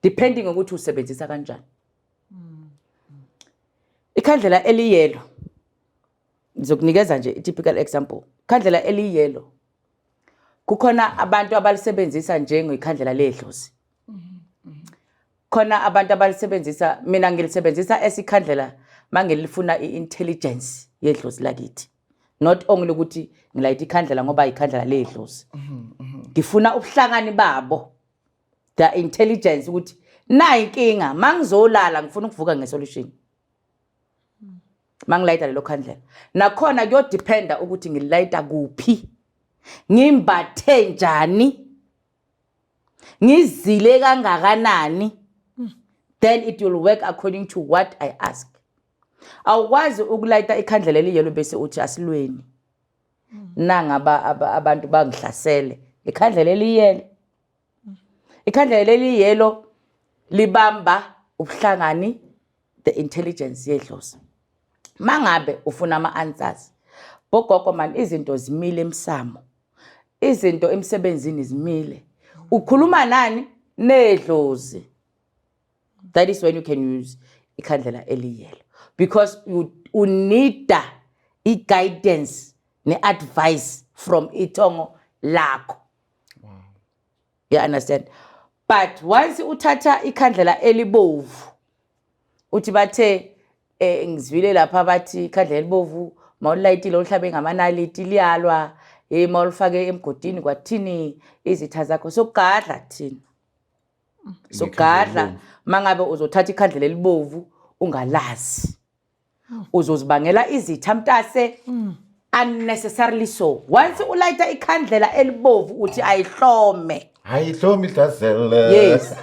depending ukuthi usebenzisa kanjani. Ikhandlela eliyelo ngizokunikeza nje i-typical example. Ikhandlela eliyelo kukhona abantu abalisebenzisa njengekhandlela ledlozi. Khona abantu abalisebenzisa, mina ngilisebenzisa esikhandlela mangilifuna i-intelligence yedlozi lakithi. Not only ukuthi ngilayita ikhandlela ngoba ikhandlela ledlozi. Ngifuna ubuhlangani babo the intelligence ukuthi na inkinga mangizolala ngifuna ukuvuka ngesolution. Mangilayita lelo khandlela nakhona kuyodependa ukuthi ngilayita kuphi, ngimbathe njani, ngizile kangakanani, then it will work according to what I ask. Awukwazi ukulayita ikhandlela eliyelo bese uthi asilweni nangaba abantu bangihlasele. Ikhandlela eliyelo, ikhandlela eliyelo libamba ubuhlangani the intelligence yedlozi. Mangabe ufuna ama-answers bogogo man izinto zimile emsamo, izinto emsebenzini zimile, ukhuluma nani nedlozi. That is when you can use ikhandlela eliyelo because you need i-guidance ne-advice from itongo lakho. You understand? But once uthatha ikhandlela elibovu uthi bathe ngizwile lapha bathi ikhandlela elibovu mawulayitile uhlabe ngamanaliti liyalwa mawulifake emgodini kwathini izitha zakho sokugadla thina sokugadla. Mangabe uzothatha ikhandlela elibovu ungalazi uzozibangela izitha mtase unnecessarily so. Once ulayita ikhandlela elibovu uthi ayihlome. Ayihlome idazela. Yes.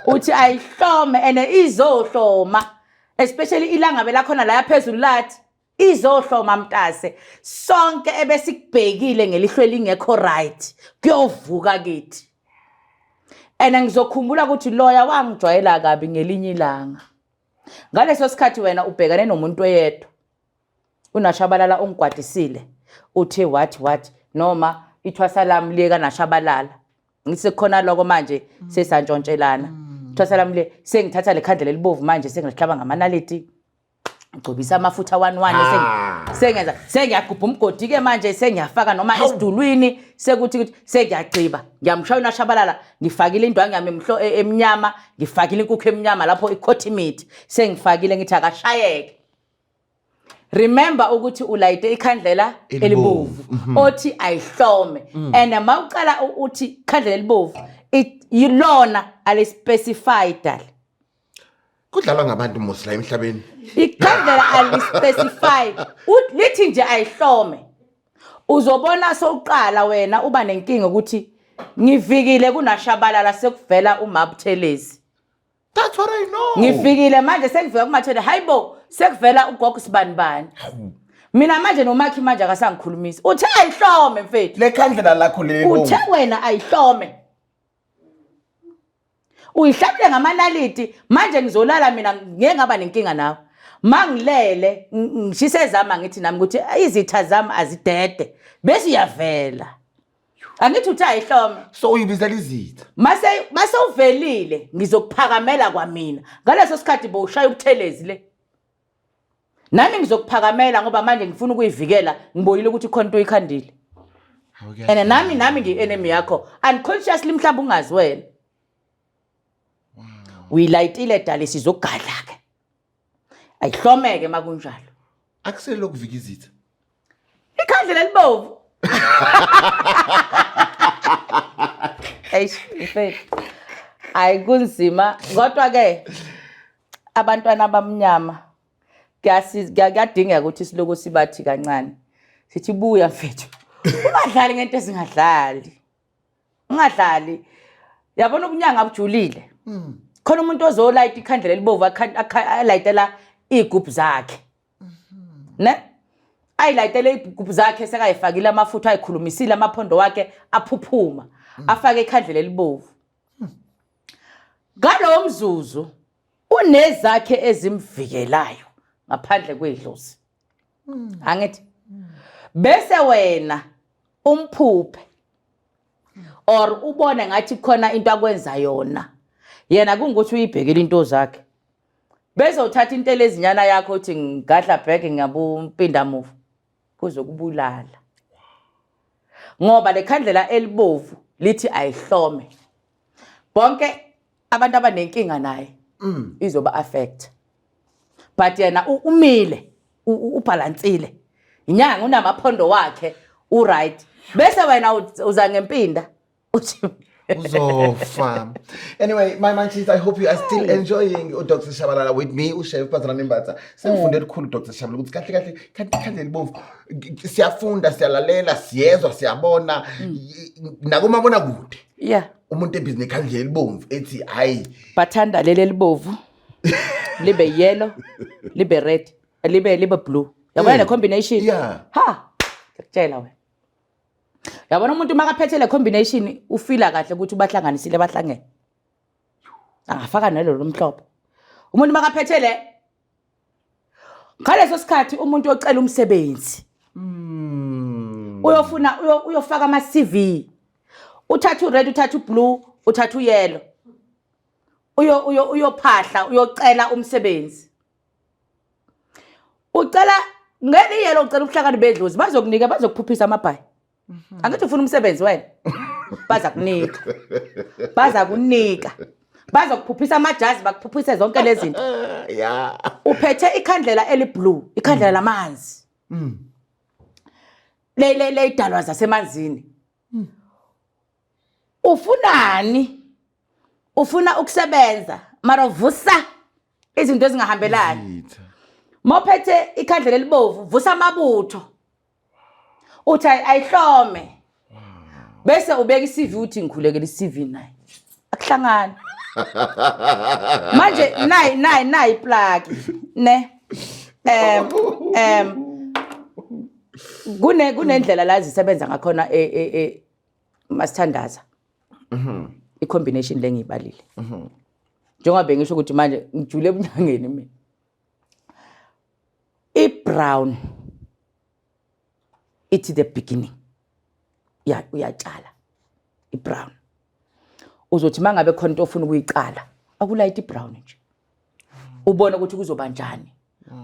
Uthi ayihlome ene izohloma. Especially ilangabe lakhona la yaphezulu lathi izohloma mtase sonke ebesikubhekile ngelihlo elingekho right kuyovuka kithi. Ena ngizokhumbula ukuthi loya wangijwayela kabi ngelinye ilanga. Ngaleso sikhathi wena ubhekane nomuntu oyedwa uNashabalala ongigwadisile uthe what noma ithwasa lami liyeka Nashabalala ngise khona lokho manje sesantshontshelana. Ithwasa lami le sengithatha le khandlela elibovu manje sengihlaba ngamanaliti ngicobisa amafutha 11 sengiyagubha umgodi ke manje sengiyafaka noma esidulwini sekuthi sengiyagciba ngiyamshaya uNashabalala ngifakile indwangu yami emnyama ngifakile inkukhu emnyama lapho ikhothi meat sengifakile ngithi akashayeke. Remember ukuthi ulayite ikhandlela elibovu othi ayihlome and mawuqala uthi ikhandlela elibovu yilona alispecified kudlalwa ngabantu mosla emhlabeni. Ikhandlela alispecified lithi nje ayihlome. Uzobona soqala wena uba nenkinga ukuthi ngifikile kuNashabalala sekuvela uMabuthelezi. That's what I know. Ngifikile manje sekuvela kuMathele hayibo sekuvela ugogo Sibanibani. Mina manje noMakhi manje akasangikhulumisa. Uthe ayihlome mfethu. Le khandlela lakho lelo. Uthe wena ayihlome. Uyihlabile ngamanaliti manje ngizolala mina ngeke ngaba nenkinga nawe. Mangilele ngishise zama ngithi nami ukuthi izitha zami azidede bese iyavela. Angithi uthi ayihlome. So uyibizela izitha. Mase uvelile ngizokuphakamela kwamina. Ngaleso sikhathi bowushaya ubuthelezi le. Nami ngizokuphakamela ngoba manje ngifuna ukuyivikela ngiboyile ukuthi khona into oyikhandile. Ene nami ngi-enemy yakho unconsciously mhlawumbe ungazi wena. Uyilayitile dale sizogadla ke. Ayihlomeke makunjalo. Akusele lokuvika izitha. Ikhandlela elibovu. Mfethu. Ayikunzima kodwa ke abantwana abamnyama kuyadingeka ukuthi siloko sibathi kancane sithi buya mfethu ungadlali ngento ezingadlali ungadlali yabona ukunyanga abujulile khona umuntu ozolayita ikhandlela elibovu alayitela igubhu zakhe ne ayilayitele igubhu zakhe sekayifakile amafutha ayikhulumisile amaphondo wakhe aphuphuma afake ikhandlela elibovu ngalowo mzuzu unezakhe ezimvikelayo ngaphandle kwedlozi angithi bese wena umphuphe or ubone ngathi khona into akwenza yona yena kungukuthi uyibhekile into zakhe bese uthatha into lezinyana yakho uthi ngadla back ngabumpinda muvu kuzokubulala ngoba lekhandlela elibovu lithi ayihlome bonke abantu abanenkinga naye izoba affect but yena umile ubalansile inyanga unamaphondo wakhe right bese wena uza ngempinda uthi uzofa. Anyway, my manchies, I hope you are still enjoying Dr. Shabalala with me, Chef Pazana Nimbatsa. Sengifunde kukhulu Dr. Shabalala ukuthi kahle kanti libovu siyafunda siyalalela siyezwa siyabona nakumabona kude. Yeah. Umuntu ebhizinisi kanje libovu ethi hayi bathanda leli libovu libe yellow libe red libe blue. Yabona le combination? Yeah. Ha. Ngikutshela wena. Yabona umuntu makaphethe le combination ufila kahle ukuthi bahlanganisile bahlangene. Angafaka nalelo lomhlophe. Umuntu makaphethe le ngaleso sikhathi umuntu ocela umsebenzi. Uyofaka ama CV. Uthatha red, uthatha blue, uthatha yellow. Uyophahla, uyocela umsebenzi. Ucela ngeli yellow ucela ubuhlakani bedlozi bazokunika bazokuphuphisa amabhayi. Angithi ufuna umsebenzi wena baza kunika bazokuphuphisa amajazi bakuphuphise zonke lezi zinto yeah uphethe ikhandlela eliblue ikhandlela lamanzi le idalwa zasemanzini ufunani ufuna ukusebenza mara vusa izinto ezingahambelani mophethe ikhandlela elibovu vusa amabutho uthi ayihlome bese ubeka iCV uthi ngikhulekela iCV naye akuhlangana manje nayi plug ne kunendlela la zisebenza ngakhona masithandaza i-combination lengiyibalile njengoba bengisho ukuthi manje ngijule ebunyangeni mina i-brown it's the beginning uyatshala i-brown uzothi mangabe khona into ofuna ukuyiqala akulayita i-brown nje ubone ukuthi kuzoba njani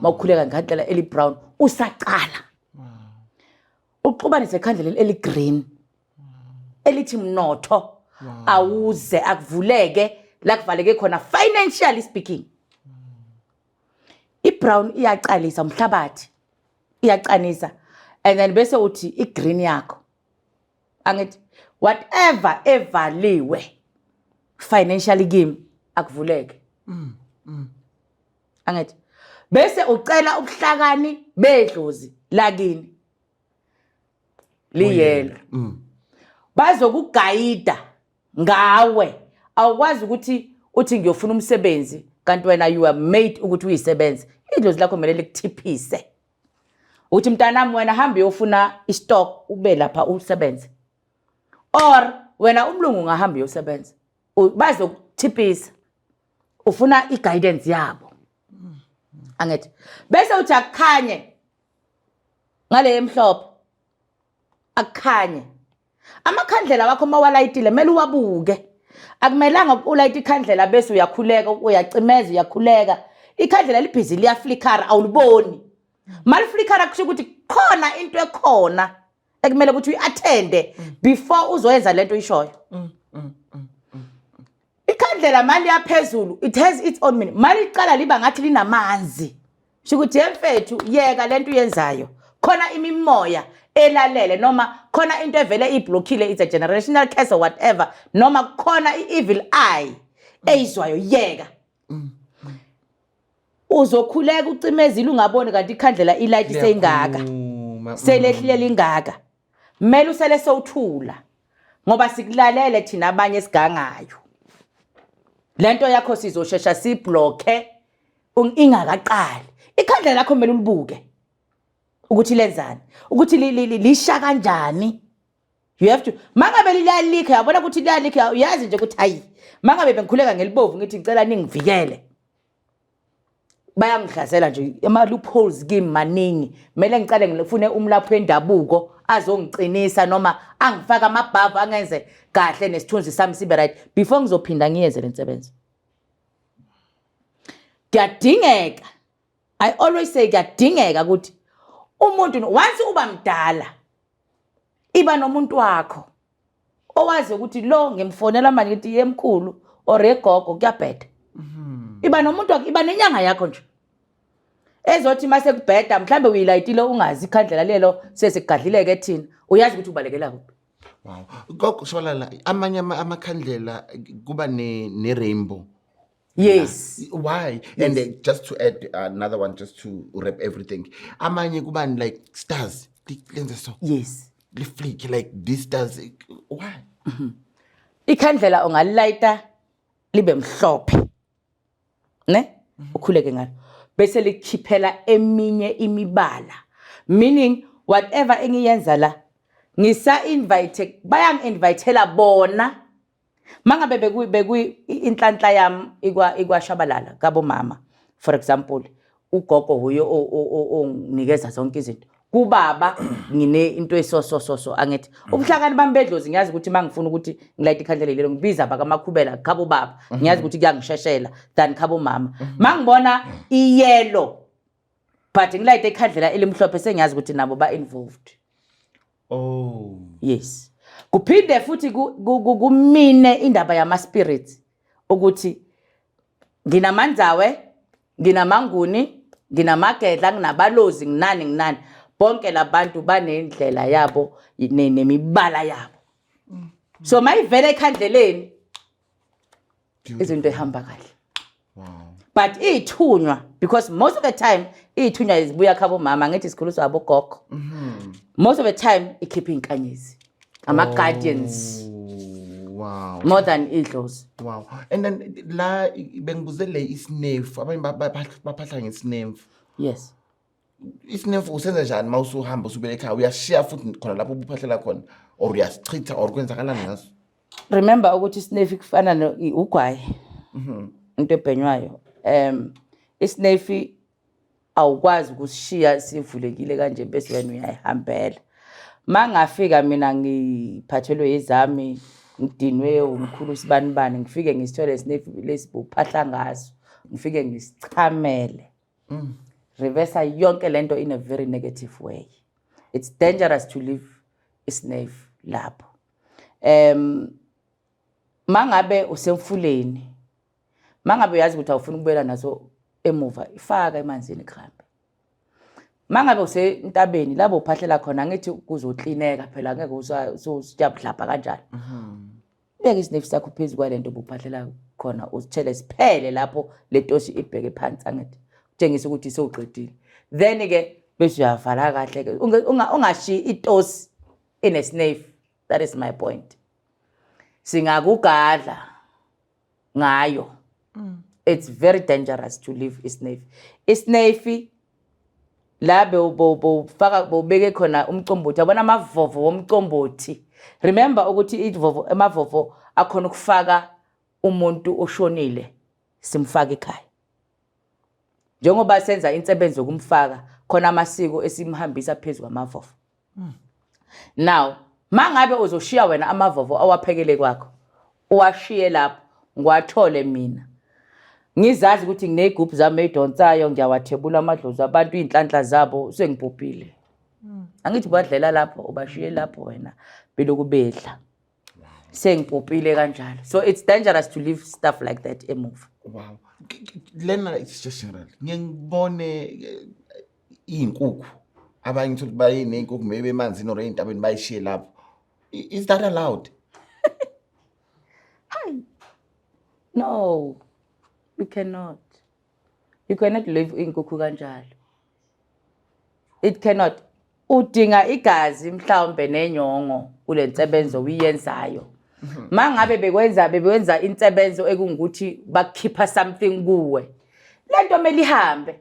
mawukhuleka ngandlela eli-brown usaqala uxubanise ikhandlela eli-green elithi mnotho awuze akuvuleke la kuvaleke khona financially speaking i-brown iyaqalisa umhlabathi iyaqanisa and then bese uthi i-green yakho angithi whatever evaliwe financially game akuvuleke angithi bese ucela ubuhlakani bedlozi lakini liyelo bazokugayida ngawe awukwazi ukuthi uthi ngiyofuna umsebenzi kanti wena you are made ukuthi uyisebenze idlozi lakho kumele likuthiphise uthi mntanami wena hamba uyofuna istock ube lapha usebenze or wena umlungu ngahamba uyosebenza bazokuthiphisa ufuna iguidance yabo angithi bese uthi akukhanye ngale emhlophe akukhanye amakhandlela wakho mawalayitile kumele uwabuke akumelanga ulayita ikhandlela bese uyakhuleka uyacimeza uyakhuleka ikhandlela libhizi liyaflickera awuliboni maliflickera kusho ukuthi khona into ekhona ekumele ukuthi uyattende before uzoyenza lento ishoyo ikhandlela mali yaphezulu it has its own meaning mali iqala liba ngathi linamanzi sho ukuthi yemfethu yeka lento uyenzayo khona imimoya elalele noma khona into evele iblockile it's a generational curse or whatever noma khona i-evil eye eyizwayo yeka uzokhuleka ucimezile ungaboni kanti ikhandlela ilight seyingaka selehlilela ingaka kumele usele sowuthula ngoba sikulalele thina abanye esigangayo lento yakho sizoshesha sibloke ingakaqali ikhandlela lakho kumele ulibuke ukuthi lenzani ukuthi lisha kanjani you have to mangabe liyalikha yabona ukuthi liyalikha uyazi nje ukuthi hayi mangabe bengikhuleka ngelibovu ngithi ngicela ningivikele bayangihlasela nje ama loopholes kimi maningi kumele ngicale ngifune umlaphi wendabuko azongicinisa noma angifaka amabhavu angenze kahle nesithunzi sami sibe right before ngizophinda ngiyeze lensebenzo kuyadingeka I always say kuyadingeka ukuthi umuntu once uba mdala iba nomuntu wakho owazi ukuthi lo ngimfonela manje ngithi yemkhulu or egogo kuyabheda iba nomuntu wakho iba nenyanga yakho nje ezothi mase kubheda mhlambe uyilayitile ungazi ikhandlela lelo sesigadlileke thina uyazi ukuthi ubalekela kuphi wow gogo Shabalala amanye amakhandlela kuba ne rainbow yes why and just to add another one just to wrap everything amanye kuba like stars lenze so yes li flick like this stars why ikhandlela ongalilayita libe mhlophe ne ukhuleke ngalo bese likhiphela eminye imibala meaning whatever engiyenza la ngisa invite bayang-invitela bona mangabe beku inhlanhla yami ikwashabalala kabo mama for example ugogo huyo onginikeza zonke izinto kubaba ngine into esosososo angithi ubuhlakani bami bedlozi ngiyazi ukuthi mangifuna ukuthi ngilayite ikhandlela lelo ngibiza bakamakhubela khabo baba ngiyazi ukuthi kuyangisheshela than khabo mama mangibona iyellow but ngilayite ikhandlela elimhlophe sengiyazi ukuthi nabo ba involved oh yes kuphinde futhi kumine indaba yama spirits ukuthi nginamandzawe nginamanguni nginamagedla nginabalozi nginani bonke labantu banendlela yabo nemibala yabo so mayivela ekhandleleni izinto ehamba kahle wow but ithunywa because most of the time ithunywa izibuya khabo mama ngithi isikhuluso abo gogo most of the time ikhipha inkanyezi ama guardians wow more than idlozi wow and then la bengibuzele isnefu abanye baphahla ngesnefu yes isnefu usenza njani mawusuhamba usubele ekhaya uyashiya futhi khona lapho ubuphahlela khona or uyasichitha or kwenzakalani ngaso remember ukuthi isnefu kufana ugwayi into ebhenywayo isnefu awukwazi ukushiya sivulekile kanje bese wena uyayihambela mangafika mina ngiphathelwe izami ngidinwe umkhulu sibanibani ngifike ngisithole isnefu lesibuphahla ngaso ngifike ngisichamele reverse yonke lento in a very negative way it's dangerous to leave isnefu lapho mangabe usemfuleni mangabe uyazi ukuthi awufuna ukubela naso emuva ifaka emanzini khambe mangabe usentabeni labo uphahlela khona ngithi kuzoklineka phela ngeke usijabudlapha kanjalo beka isnefu sakho phezulu kwalento obuphahlela khona usithele siphele lapho letoshi ibheke phansi angithi utshengisa ukuthi sewuqedile then ke bese uyavala kahle ke ungashi itosi inesnefu that is my point singakugadla ngayo it's very dangerous to leave isnefu labe ubofaka bobeke khona umcombothi yabona amavovo womcombothi remember ukuthi ivovo amavovo akhona ukufaka umuntu oshonile simfaka ekhaya njengoba senza insebenzo zokumfaka khona amasiko esimhambisa phezulu amavovo now mangabe uzoshiya wena amavovo awaphekele kwakho uwashiye lapho ngiwathole mina ngizazi ukuthi nginegroup zami edonsayo ngiyawathebula amadlozi abantu inhlanhla zabo sengibhubhile angithi badlela lapho ubashiye lapho wena beloku bedla sengibhubhile kanjalo so it's dangerous to leave stuff like that emuva wow lena it's just general ngiyibone izinkukhu abanye ukuthi bayinezinkukhu maybe emanzini or entabeni bayishiye lapho is that allowed no you You cannot live inkukhu kanjalo. It cannot. Udinga igazi mhlawumbe nenyongo kule nsebenzo uyenzayo. Mangabe bekwenza insebenzo ekungukuthi bakhipha something kuwe. Lento mele ihambe.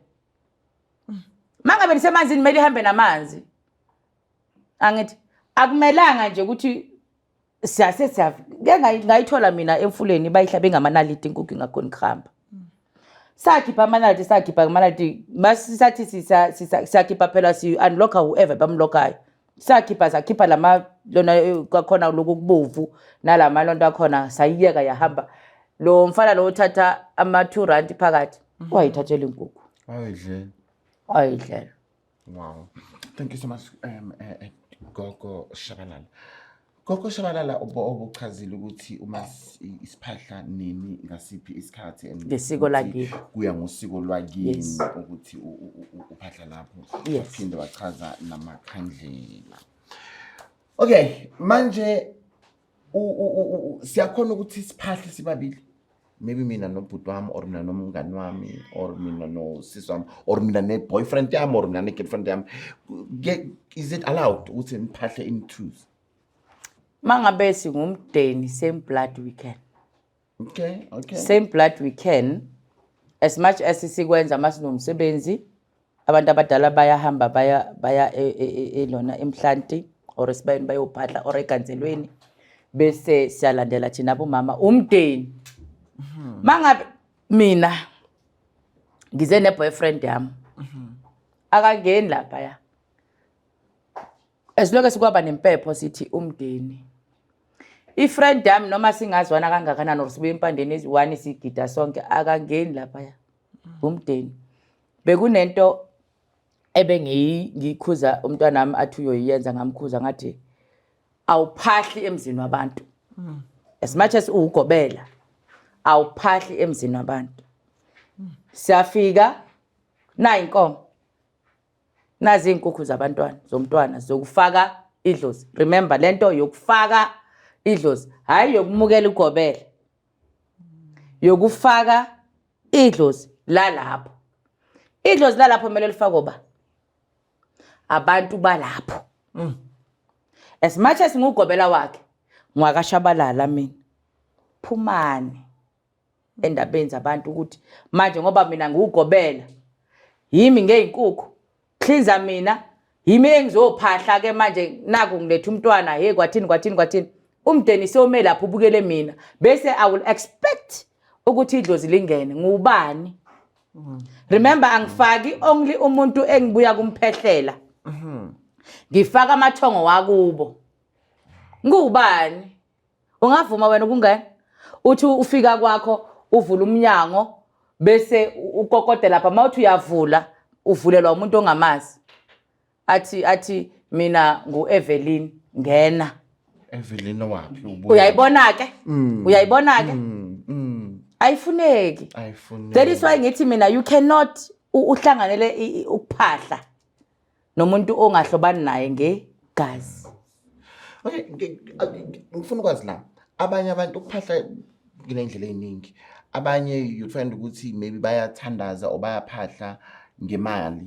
Mangabe nisemanzini mele ihambe namanzi. Angithi akumelanga nje ukuthi ngayithola mina emfuleni bayihlabe ngamanaliti inkukhu ngakhona ikhamba. Sakhipha amanaliti masisathi siyakhipha phela si-unlocka whoever bamlockayo. Sakhipha lona kwakhona lokhu kubovu nalamalonto akhona sayiyeka yahamba. Lo mfana lo uthatha ama-R2 phakathi wayithathela inkukhu. Ayidlela. Wow. Thank you so much, Gogo Shabalala. Gogo Shabalala obuchazile ukuthi uma isiphahla nini ngasiphi isikhathi ngesiko lakini kuya ngosiko lwakini ukuthi uphahla lapho uphinde wachaza namakhandlela. Okay, manje siyakhona ukuthi isiphahla sibabili. Maybe mina nobhuti wami or mina nomngani wami or mina nosisi wami or mina ne-boyfriend yami or mina ne-girlfriend yami. Is it allowed ukuthi niphahle in twos? Mangabe singumdeni same blood we can. Okay. Same blood we can. As much as sikwenza masinomsebenzi abantu abadala bayahamba baya elona emhlanti or esibayeni bayophahla or eganzelweni bese siyalandela thina bomama umdeni. Mangabe mina ngize ne-boyfriend yami akangeni lapha ya esilokho sikwaba nempepho sithi umdeni. I-friend yami noma singazwana kangakanani or sibuye impandeni ezi1 sigida sonke akangeni lapha ya umdeni. Bekunento ngikhuza umntwana nami athi uyoyenza ngamkhuza ngathi awuphahli emzini wabantu. As much as ugobela awuphahli emzini wabantu. Siyafika na inkomo nazi inkukhu zabantwana zomntwana zokufaka idlozi. Remember lento yokufaka idlozi hayi yokumukela ugobela. Yokufaka idlozi lalapho. Idlozi lalapho kumele lifakwe ba abantu balapho. As much as ngugobela wakhe ngwakashabalala mina. Phumani endabeni zabantu ukuthi manje ngoba mina ngugobela yimi ngeinkukhu cleanser mina yimi engizophahla ke manje naku ngilethe umntwana hey kwathini umdeni siyome lapho ubukele mina bese I will expect ukuthi idlozi lingene ngubani. Remember angifaki only umuntu engibuya kumphehlela. Ngifaka amathongo wakubo. Ngubani? Ungavuma wena ukungena uthi ufika kwakho uvula umnyango bese ukokode lapha mawuthi uyavula uvulelwa umuntu ongamazi athi mina nguEvelyn ngena. Evelyn wapi ubuya? Uyayibona ke? Uyayibona ke? Ayifuneki. That is why ngithi mina you cannot uhlanganele ukuphahla nomuntu ongahlobani naye ngegazi. Okay, ngifuna ukwazi la abanye abantu ukuphahla kunendlela eziningi. Abanye you find ukuthi maybe bayathandaza or bayaphahla ngemali.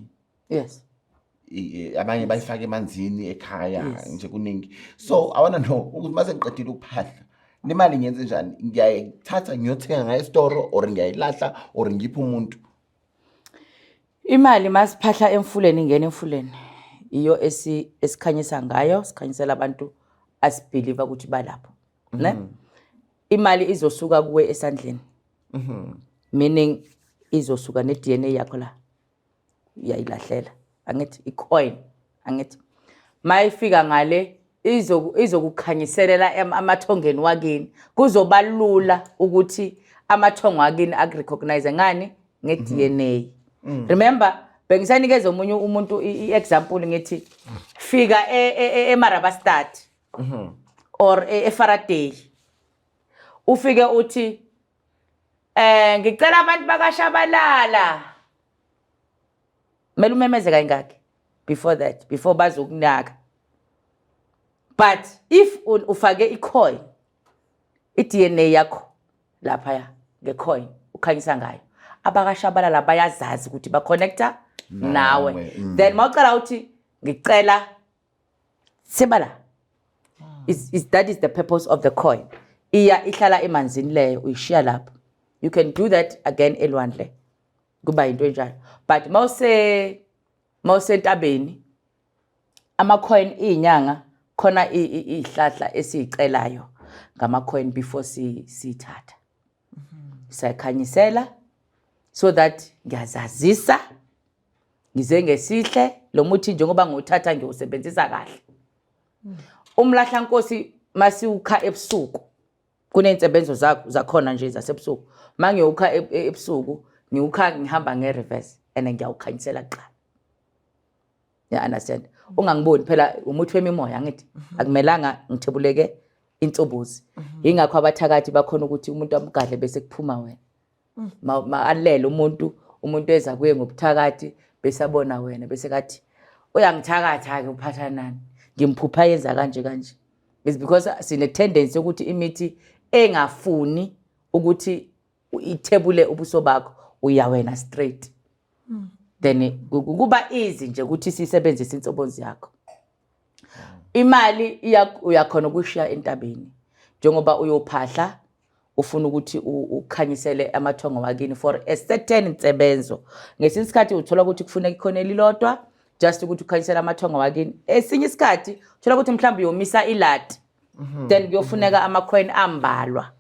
Yes. Abanye bayifaka emanzini ekhaya nje kuningi. So I want to know ukuthi mase ngiqedile ukuphahla le mali ngiyenze njani? Ngiyayithatha ngiyothenga ngayo esitoro or ngiyayilahla or ngipha umuntu? Imali masiphahla emfuleni ingena emfuleni iyo esikhanyisa ngayo sikhanyisela abantu asibelieve ukuthi balapho. Ne? Imali izosuka kuwe esandleni. Meaning izosuka ne-DNA yakho la. Uyayilahlela. Angithi icoin. Angithi mayifika ngale izokukhanyiselela amathongeni wakini. Kuzoba lula ukuthi amathongo wakini akurecognize ngani nge-DNA. Remember bengisanikeza omunye umuntu i-example ngithi fika eMarabastad or eFaraday. Ufike uthi ngicela abantu bakashabalala. Mele umemeze kangaki before bazokunaka. But if ufake icoin i-DNA yakho lapha ya ngecoin ukhanyisa ngayo abakashabalala bayazazi ukuthi ba-connecta nawe. Then mawucela uthi ngicela sebala. That is the purpose of the coin. Ihlala emanzini leyo uyishiya lapho. You can do that again elwandle. Kuba into enjalo. But mawuse entabeni ama-coin inyanga khona ihlahla esiyicelayo ngama-coin before sithatha. Sayikhanyisela so that ngiyazazisa ngize ngesihle lo muthi njengoba nguthatha ngiyosebenzisa kahle. Umlahla nkosi masiukha ebusuku kunensebenzo zakhona nje zasebusuku. Mangiyukha ebusuku ngihamba ngereverse and ngiyawukhanyisela kuqala. You understand? Ungangiboni phela umuthi wemimoya ngithi akumelanga ngithebuleke intobozi. Ingakho abathakathi bakhona ukuthi umuntu amgadle bese kuphuma wena. Alele umuntu eza kuye ngobuthakathi bese abona wena bese kathi uyangithakatha ke uphatha nani ngimphupha yenza kanje. It's because sine tendency ukuthi imithi engafuni ukuthi ithebule ubuso bakho uya wena straight. Then kuba easy nje ukuthi sisebenzise insobonzi yakho. Imali uyakhona ukushiya entabeni njengoba uyophahla ufuna ukuthi ukhanyisele amathongo wakini for a certain insebenzo. Ngesinye isikhathi uthola ukuthi kufuneka ikhona lilodwa just ukuthi ukhanyisele amathongo wakini. Esinye isikhathi uthola ukuthi mhlawumbe uyomisa ilati. Then kuyofuneka ama-coin ambalwa.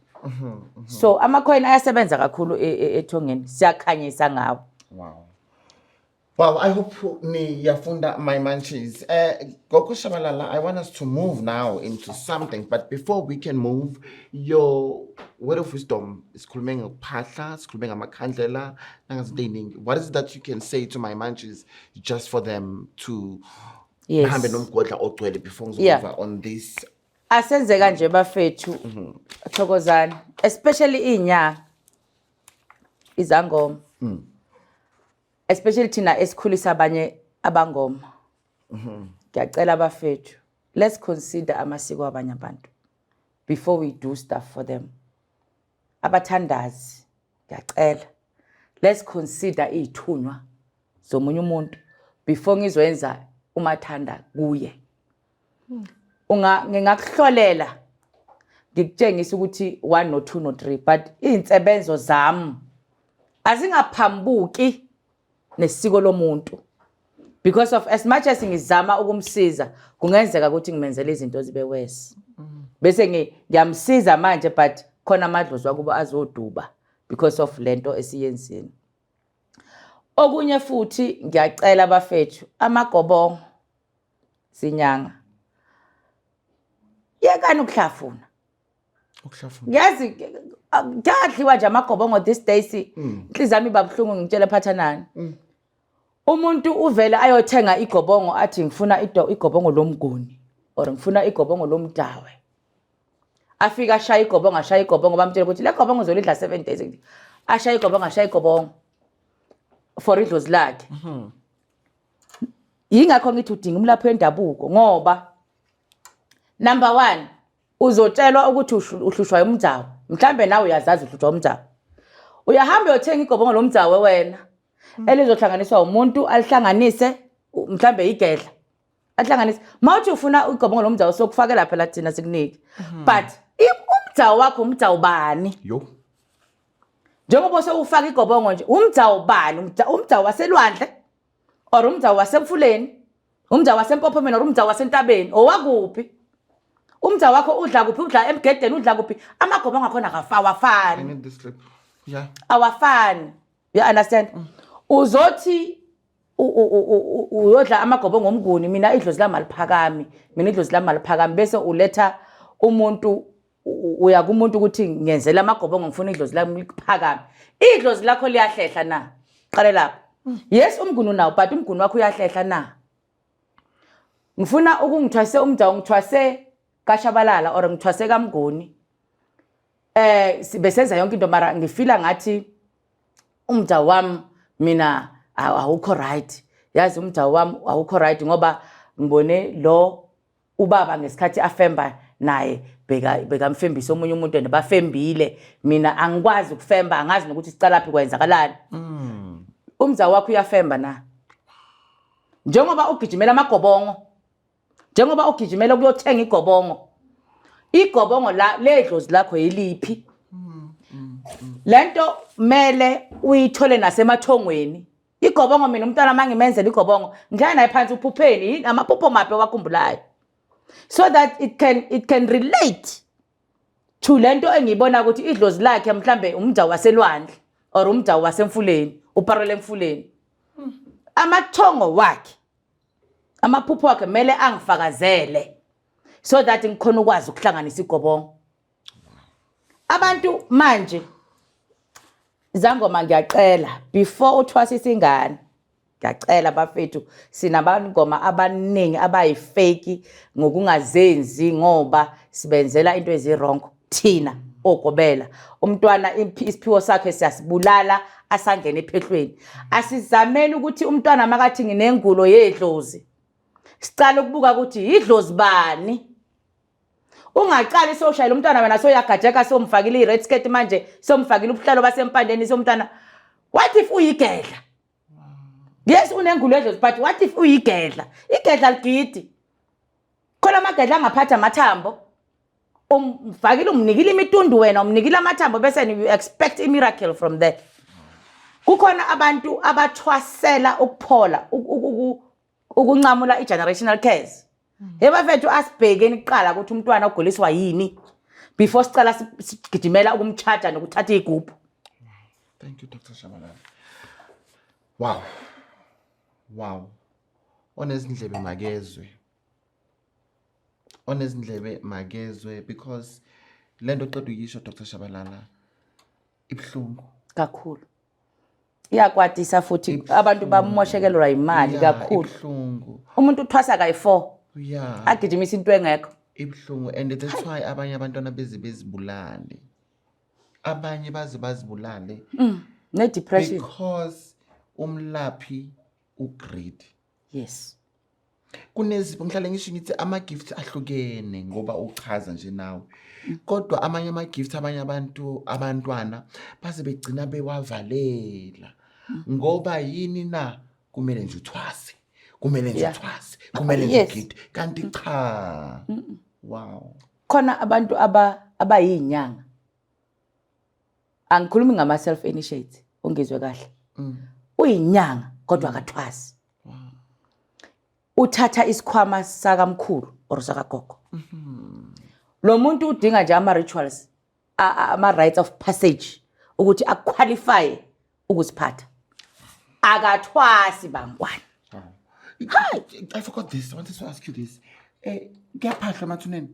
So ama-coin ayasebenza kakhulu ethongeni siyakhanyisa ngawo. Wow. Well, I hope yafunda my munchies. Gogo Shabalala, I want us to move now into something, but before we can move, your word of wisdom is sikhulume ngokuphahla, sikhulume ngamakhandlela, nangazinto. What is that you can say to my munchies just for them to hambe nomgodla ogcwele before ngizova on this? Asenze kanje bafethu thokozani, especially inyanga izangoma. Especially thina esikhulisa abanye abangoma. Ngiyacela bafethu, let's consider amasiko abanye abantu before we do stuff for them. Abathandazi, ngiyacela, let's consider izithunywa zomunye umuntu before ngizoyenza umathanda kuye. Ngingakuhlolela ngikutshengisa ukuthi 1 no 2 no 3, but izinsebenzo zami azingaphambuki nesiko lomuntu, because of as much as ngizama ukumsiza kungenzeka ukuthi ngimenzele izinto zibe worse. Bese ngiyamsiza manje but khona amadlozi wakuba azoduba because of lento esiyenzini. Okunye futhi ngiyacela bafethu amagobongo sinyanga yekani ukuhlafuna. Yazi ngiyadliwa nje amagobongo these days. Inhliziyo yami babhlungu ngitshela phatha nani. Umuntu uvela ayothenga igobongo athi ngifuna igobongo lomguni or ngifuna igobongo lomdawe. Afika ashaya igobongo bamtshela ukuthi le gobongo uzolidla 7 days. Ashaya igobongo for idlozi lakhe. Yingakho ngithi udinga umlaphi wendabuko ngoba number 1 uzotshelwa ukuthi uhlushwa umdzawo. Mhlambe nawe uyazazi uhlushwa umdzawo. Uyahamba uyothenga igobongo lomdzawo wena elizohlanganiswa umuntu alihlanganise mhlambe igedla. Ahlanganise. Mawuthi ufuna igobongo lomdzawo sokufakela phela thina sikunike. But umdzawo wakho umdzawo bani? Njengoba sewufaka igobongo nje umdzawo bani? Umdzawo waselwandle or umdzawo wasemfuleni? Umdzawo wasempophomeni or umdzawo wasentabeni? Owakuphi? Umdzawo wakho udla kuphi? Udla emgedeni udla kuphi? Amagobongo akhona awafani. I need this clip. Yeah. Awafani. You understand? Uzothi uyodla amagobongo omnguni, mina idlozi lami aliphakami, bese uletha umuntu uya kumuntu ukuthi ngenzela amagobongo ngifuna idlozi lami liphakami. Idlozi lakho liyahlehla na? Qale lapha. Yes umnguni unawo but umnguni wakho uyahlehla na? Ngifuna ukungithwase umdzawo ngithwase kaShabalala or ngithwase kaMnguni. Besenza yonke into mara ngifila ngathi umdzawo wami mina awukho right. Yazi umdzawo wami awukho right ngoba ngibone lo ubaba ngesikhathi afemba naye beka mfembisa omunye umuntu nebafembile mina angikwazi ukufemba angazi nokuthi sicala phi kwenzakalani umza wakho uyafemba na njengoba ugijimela amagobongo njengoba ugijimela kuyothenga igobongo la ledlozi lakho yiliphi lento mele uyithole nasemathongweni igobongo mina umntwana mangimenzela igobongo ngiyana naye phansi uphupheni amaphupho maphi wakhumbulayo so that it can relate to lento engiyibona ukuthi idlozi lakhe mhlambe umja waselwandle or umja wasemfuleni uparele emfuleni amathongo wakhe amaphupho wakhe mele angifakazele so that ngikhona ukwazi ukuhlanganisa igobongo abantu manje Zangoma ngiyacela before uthwasisa ingane ngiyacela bafethu sinabangoma abaningi abayifake ngokungazenzi ngoba sibenzela into ezirong thina ogobela umntwana isiphiwo sakhe siyasibulala asangene ephehlweni asizameni ukuthi umntwana makathi nginengulo yedlozi sicala ukubuka ukuthi idlozi bani ungaqali soshayela umntwana wena soyagajeka somfakile ired skirt manje somfakile ubuhlalo basempandeni somntwana what if uyigedla yes unengulo edlozi but what if uyigedla igedla ligidi khona amagedla angaphatha amathambo umfakile umnikile imitundu wena umnikile amathambo bese you expect a miracle from there kukhona abantu abathwasela ukuphola ukuncamula i-generational cares Ebafethu asibhekeni kuqala ukuthi umntwana uguliswa yini before sicala sigidimela ukumcharge nokuthatha igubhu. Thank you Dr. Shabalala. Wow. Onezindlebe magezwe because lento oqeda uyisho Dr. Shabalala ibhlungu kakhulu. Iyakwatisa futhi abantu bamoshekelwa imali kakhulu. Ibhlungu. Umuntu uthwasa kayi4. Yeah. Agijimisa into engekho. Ibhlungu and that's why abanye abantwana bezibulale. Abanye bazibulale. Ne depression. Because umlaphi ugreed. Yes. Kunezipho ngihlale ngisho ngithi ama gifts ahlukene ngoba uchaza nje nawe. Kodwa amanye ama gifts abanye abantwana base begcina bewavalela. Ngoba yini na kumele nje uthwase. Kumele nje uthwase. Kumele nje ugide. Kanti cha. Wow. Khona abantu abayinyanga. Angikhulumi ngama self initiate ongezwe kahle. Uyinyanga kodwa akathwasi. Uthatha isikhwama sakamkhulu or sakagogo. Lo muntu udinga nje ama rituals ama rites of passage ukuthi aqualify ukusiphatha. Akathwasi bangwane. I forgot this. I wanted to ask you this. Kuyaphahla emathuneni.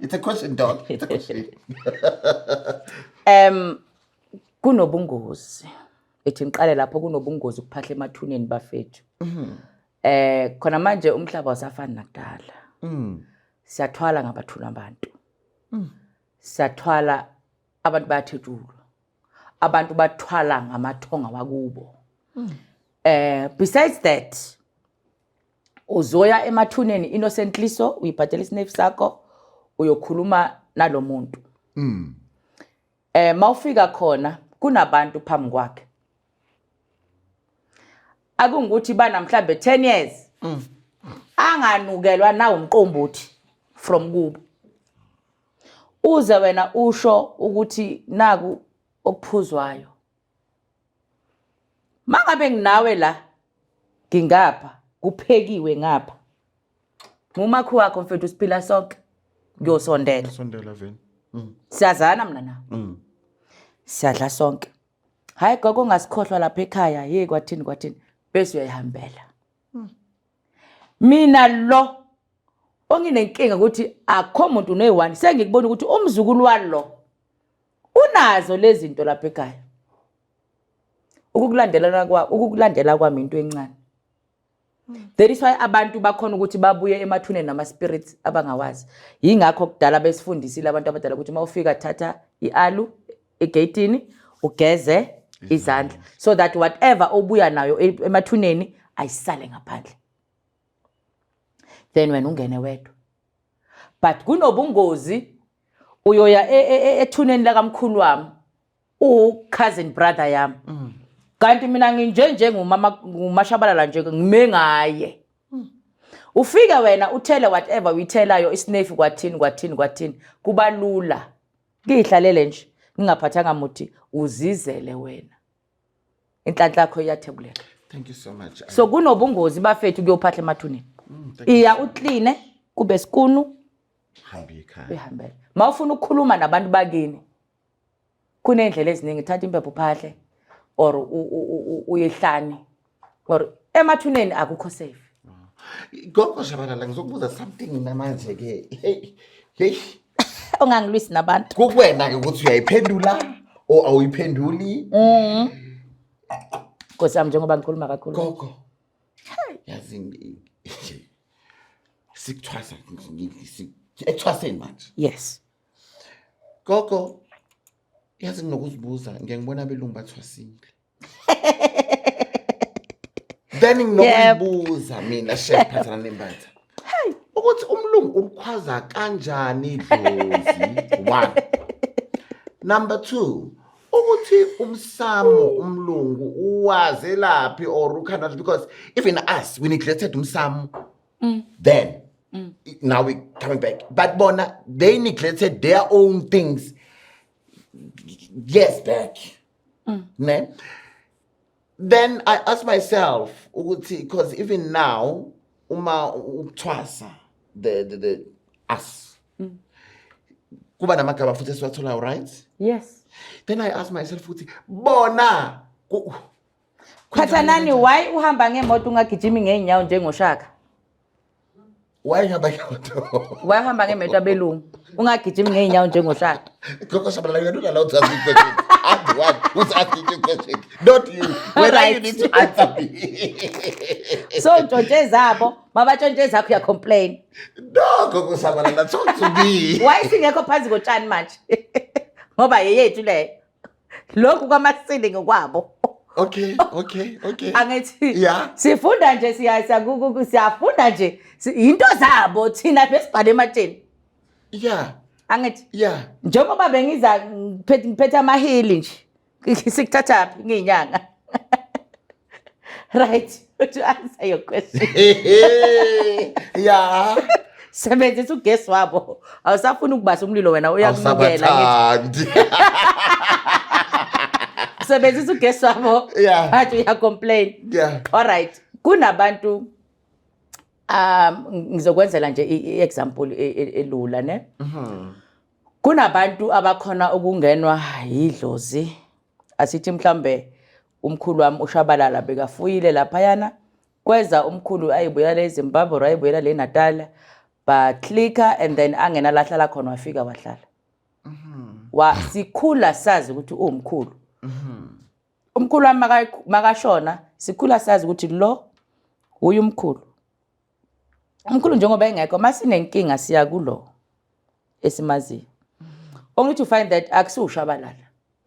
It's a question, dog. It's a question. Kunobungozi. Ethi ngiqale lapho kunobungozi ukuphahla emathuneni bafethu. Khona manje umhlaba wasafana nakudala. Siyathwala ngabathula abantu. Siyathwala abantu bayathethulwa. Abantu bathwala ngamathonga wakubo. Besides that, uzoya emathuneni innocently so uyiphathela isinefu sakho uyokhuluma nalomuntu. Mawufika khona kunabantu phambi kwakhe. Akungukuthi bana mhlambe 10 years. Anganukelwa na umqombothi from kubo. Uze wena usho ukuthi naku okuphuzwayo. Mangabe nginawe la ngingapha kuphekiwe ngapha. Mumakho wakho mfethu siphila sonke ngiyosondela. Sondela veni. Siyazana mina nawe. Siyadla sonke. Hayi gogo ungasikhohlwa lapha ekhaya hey kwathini bese uyayihambela. Mina lo onginenkinga ukuthi akho umuntu noyi1 sengikubona ukuthi umzukulu walo unazo lezi zinto lapha ekhaya. Ukukulandela kwami into encane. That is why abantu bakhona ukuthi babuye emathuneni nama spirits abangawazi. Yingakho kudala besifundisile abantu abadala ukuthi mawufika thatha ialu egatini ugeze izandla so that whatever obuya nayo emathuneni ayisale ngaphandle. then wena ungene wedwa. But kunobungozi uyoya ethuneni lakamkhulu wami cousin brother yami. Kanti mina nginje ngumashabalala nje ngime ngaye. Ufika wena uthele whatever uyithelayo isnefu kwathini kuba lula. Ngihlalele nje ngingaphathanga muthi uzizele wena. Inhlanhla yakho iyathebuleka. Thank you so much. So kunobungozi bafethu kuyophahla emathuneni. Iya uclean kube skunu behambele. Mawufuna ukukhuluma nabantu bakini. Kunendlela eziningi thatha impepho phahle or uyehlani or emathuneni akukho safe. Gogo Shabalala ngizokubuza something namanje ke. Hey. Ongangilwisi nabantu. Kukwena ke ukuthi uyayiphendula o awuyiphenduli. Nkosami njengoba ngikhuluma kakhulu. Gogo. Yazi sikuthwasa ethwaseni manje. Yes. Gogo. Yazi nginokuzibuza ngiyangibona abelungu bathwasile. Then nginokuzibuza mina shephathana nembatha. Ukuthi umlungu ulikhwaza kanjani idlozi? One. Number 2, ukuthi umsamo umlungu uwaze laphi or ukhanda because even us we neglected umsamo. Then now we coming back. But bona they neglected their own things. Yes, back. Ne? Then I ask myself, because even now, uma uthwasa the us. Kuba namagama futhi esiwathola, right? Yes. Then I ask myself, bona Phathanani, why uhamba ngemoto ungagijimi ngeenyawo njengoShaka? Why uhamba ngemoto? Why uhamba ngemoto abelungu ungagijimi ngeenyawo njengoShaka? Gogo Shabalala, you're not allowed to ask me questions. I'm the one who's asking you questions, not you. Whether you need to answer me. So ntshontshe zabo, mabatshontshe zakho ya complain. No, Gogo Shabalala, talk to me. Why singekho phansi ngotshani manje? Ngoba yeyethu le. Lokhu kwamasindi ngokwabo. Okay. Angithi Yeah. Sifunda nje siyafunda nje into zabo thina besibhale ematsheni. Yeah. Angithi Yeah. njengoba bengiza ngiphethe amahili nje. Sikuthatha phi ngenyanga. Right. To answer your question. Yeah. Sebenzisa ugesi wabo. Awusafuna ukubasa umlilo wena uyakunikela ngithi. Sebenzisa ugesi wabo. Yeah. Bathi uya complain. Yeah. All right. Kunabantu ngizokwenzela nje i-example elula ne. Kunabantu abakhona ukungenwa yidlozi. Asithi mhlambe umkhulu wami uShabalala bekafuyile lapha yana kweza umkhulu ayibuyela eZimbabwe ayibuyela le Natal ba clicker and then angena lahlala khona wafika wahlala. Sikhula sazi ukuthi umkhulu. Umkhulu wami makashona sikhula sazi ukuthi lo uyu umkhulu. Umkhulu njengoba engekho masinenkinga siya kulo esimazi. Only to find that akusuShabalala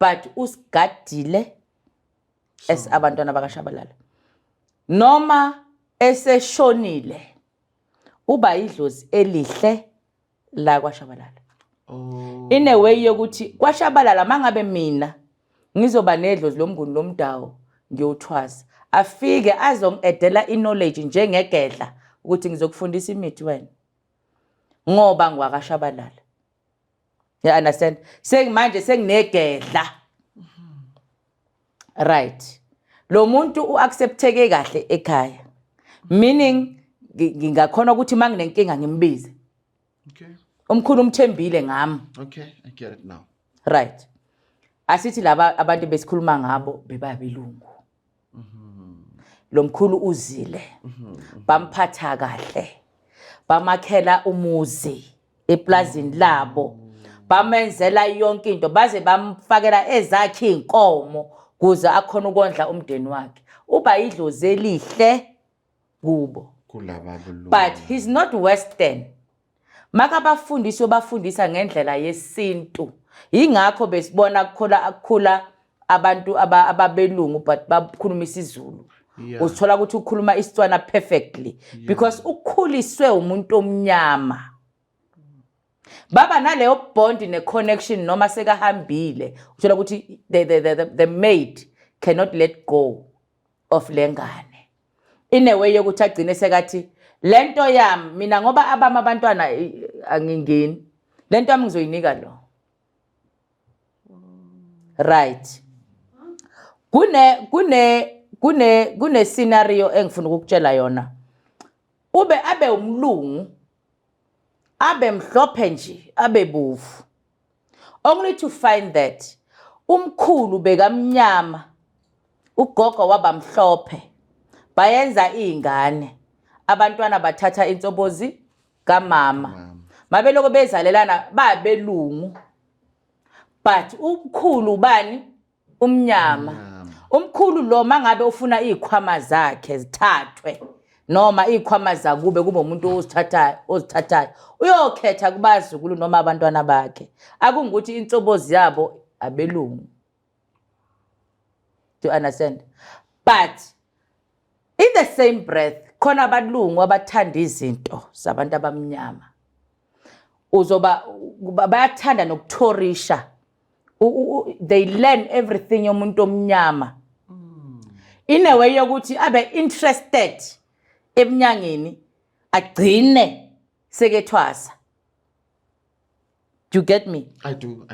but usigadile abantwana bakaShabalala. Noma eseshonile uba idlozi elihle la kwaShabalala. In a way yokuthi kwaShabalala mangabe mina ngizoba nedlozi lomnguni lomdawo ngiyothwasa afike azongedela iknowledge njengegedla ukuthi ngizokufundisa imithi wena ngoba ngwakaShabalala. You understand? Manje senginegedla. Right. Lo muntu uaccepteke kahle ekhaya. Meaning ngingakhona ukuthi manginenkinga ngimbize. Okay. Umkhulu umthembile ngami. Okay, I get it now. Right. Asithi laba abantu besikhuluma ngabo bebabelungu. Lo mkhulu uzile. Bamphatha kahle. Bamakhela umuzi eplazini labo. Bamenzela yonke into baze bamfakela ezakhe inkomo kuze akhona ukondla umndeni wakhe. Uba idlozi elihle kubo. But he's not Western. Makabafundisi obafundisa ngendlela yesintu. Ingakho besibona kukhula abantu ababelungu but bakhuluma isiZulu. uzithola ukuthi ukhuluma isiTswana perfectly because ukhuliswe umuntu omnyama. Baba naleyo bond ne-connection noma sekahambile uthola ukuthi the maid cannot let go of lengane in a way yokuthi agcine sekathi lento yami mina ngoba abami abantwana angingeni lento yami ngizoyinika lo. Right. Kune scenario engifuna ukukutshela yona. Abe umlungu abe mhlophe nje abe bovu. Only to find that umkhulu bekamnyama ugogo waba mhlophe bayenza izingane abantwana bathatha intobozi kamama mabeloko bezalelana babelungu but umkhulu bani umnyama umkhulu lo mangabe ufuna izikhwama zakhe zithathwe noma izikhwama zakube kube umuntu ozithathayo uyokhetha kubazukulu noma abantwana bakhe akungukuthi intobozi yabo abelungu. Do you understand? But in the same breath khona abalungu abathanda izinto zabantu abamnyama uzoba bayathanda nokuthorisha. They learn everything yomuntu omnyama in a way yokuthi abe interested emnyangeni agcine sekethwasa. Do you get me? I do.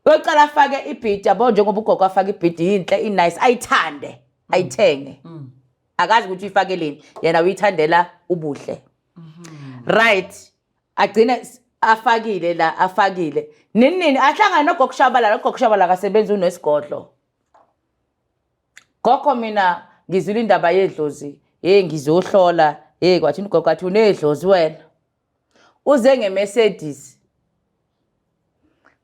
Uqala afake ibhidi yabo njengoba ugogo afake ibhidi inhle inice ayithande ayithenge akazi ukuthi uyifakeleni yena uyithandela ubuhle. Right agcine afakile la afakile nini ahlangana nogokushabala kasebenza unesigodlo. Gogo mina ngizwile indaba yedlozi ngizohlola kwathi ugogo athi unedlozi wena uze ngeMercedes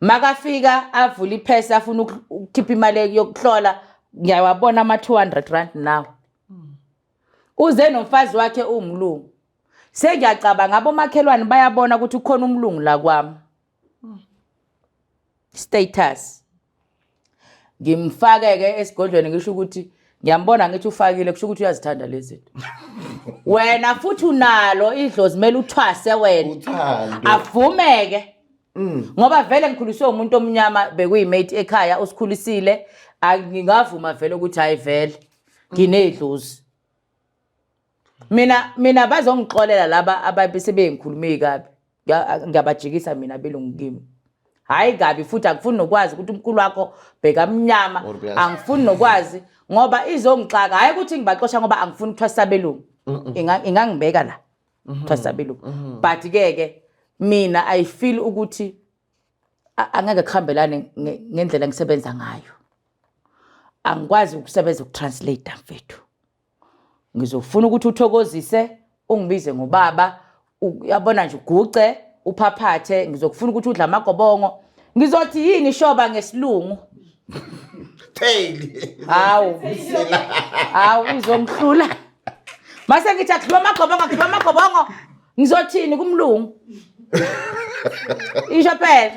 makafika avula iphesa afuna ukukhipha imali yokuhlola ngiyawabona ama 200 rand now uze nomfazi wakhe umlungu sengiyacabanga abomakhelwane bayabona ukuthi ukhona umlungu la kwami status ngimfake ke esigodlweni ngisho ukuthi ngiyambona ngithi ufakile kusho ukuthi uyazithanda lezi zinto wena futhi unalo idlozi mele uthwase wena avumeke ngoba vele ngikhuliswe umuntu omnyama bekuyimate ekhaya usikhulisile ngingavuma vele ukuthi hayi vele nginedlozi mina bazongixolela laba ababesebengikhuluma kabi ngiyabajikisa mina belungu kimi hayi kabi futhi angifuni nokwazi ukuthi umkhulu wakho bekamnyama angifuni nokwazi ngoba izongixaka hayi ukuthi ngibaxosha ngoba angifuni ukuthwasa belungu ingangibeka la thwasa belungu but ke mina I feel ukuthi angeke kuhambelane ngendlela ngisebenza ngayo angikwazi ukusebenza ukutranslate mfethu ngizofuna ukuthi uthokozise ungibize ngobaba uyabona nje uguce uphaphathe ngizokufuna ukuthi udla amagobongo ngizothi yini shoba ngesilungu Tail hawu izomhlula mase ngithi akhipha amagobongo ngizothini kumlungu isho phela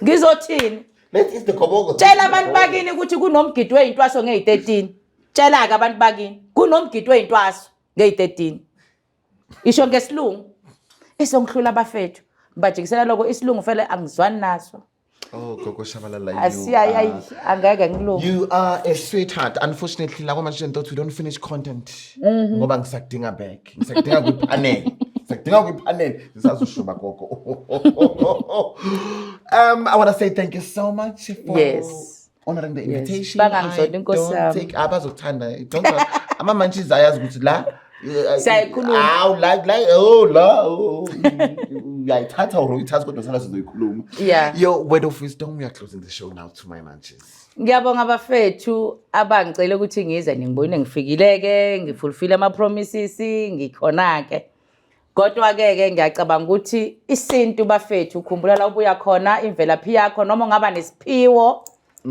ngizothini let is the gobongo tshela abantu bakini ukuthi kunomgidi weintwaso nge13 tshela ke abantu bakini kunomgidi weintwaso nge13 isho ngesilungu isongihlula abafethu bajikisela lokho isilungu vele angizwani naso. Oh, Gogo Shabalala, angeke ngilungu. You are a sweetheart. Unfortunately, like I thought we don't finish content. Ngoba ngisakudinga back. Ngisakudinga kwipanel. This is Ushuba Gogo. I want to say thank you so much for honoring the invitation. I don't take abazothanda. Don't amamanchiza ayazi ukuthi la siyayikhuluma uyayithatha or uyithatha kodwa sala sizoyikhuluma. Your word of wisdom, we are closing the show now to my manches. Ngiyabonga abafethu abangicela ukuthi ngize ngibone ngifikileke ngifulfill ama promises ngikhona ke kodwa ke ngiyacabanga ukuthi isintu bafethu ukhumbula la ubuya khona imvelaphi yakho noma ungaba nesiphiwo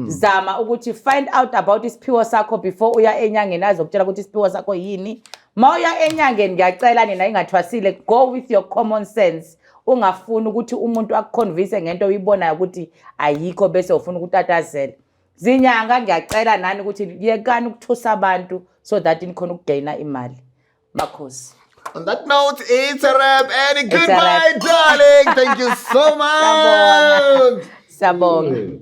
zama ukuthi find out about isiphiwo sakho before uya enyangeni azokutshela ukuthi isiphiwo sakho yini. Mawuya enyangeni ngiyacela nina ingathwasile go with your common sense ungafuni ukuthi umuntu akuconvince ngento uyibonayo ukuthi ayikho bese ufuna ukutatazela. zinyanga ngiyacela nani ukuthi yekani ukuthusa abantu so that nikhona ukugayina imali. Makhosi. On that note, it's a wrap and It's a goodbye, wrap. darling. Thank you so much. Sabonga.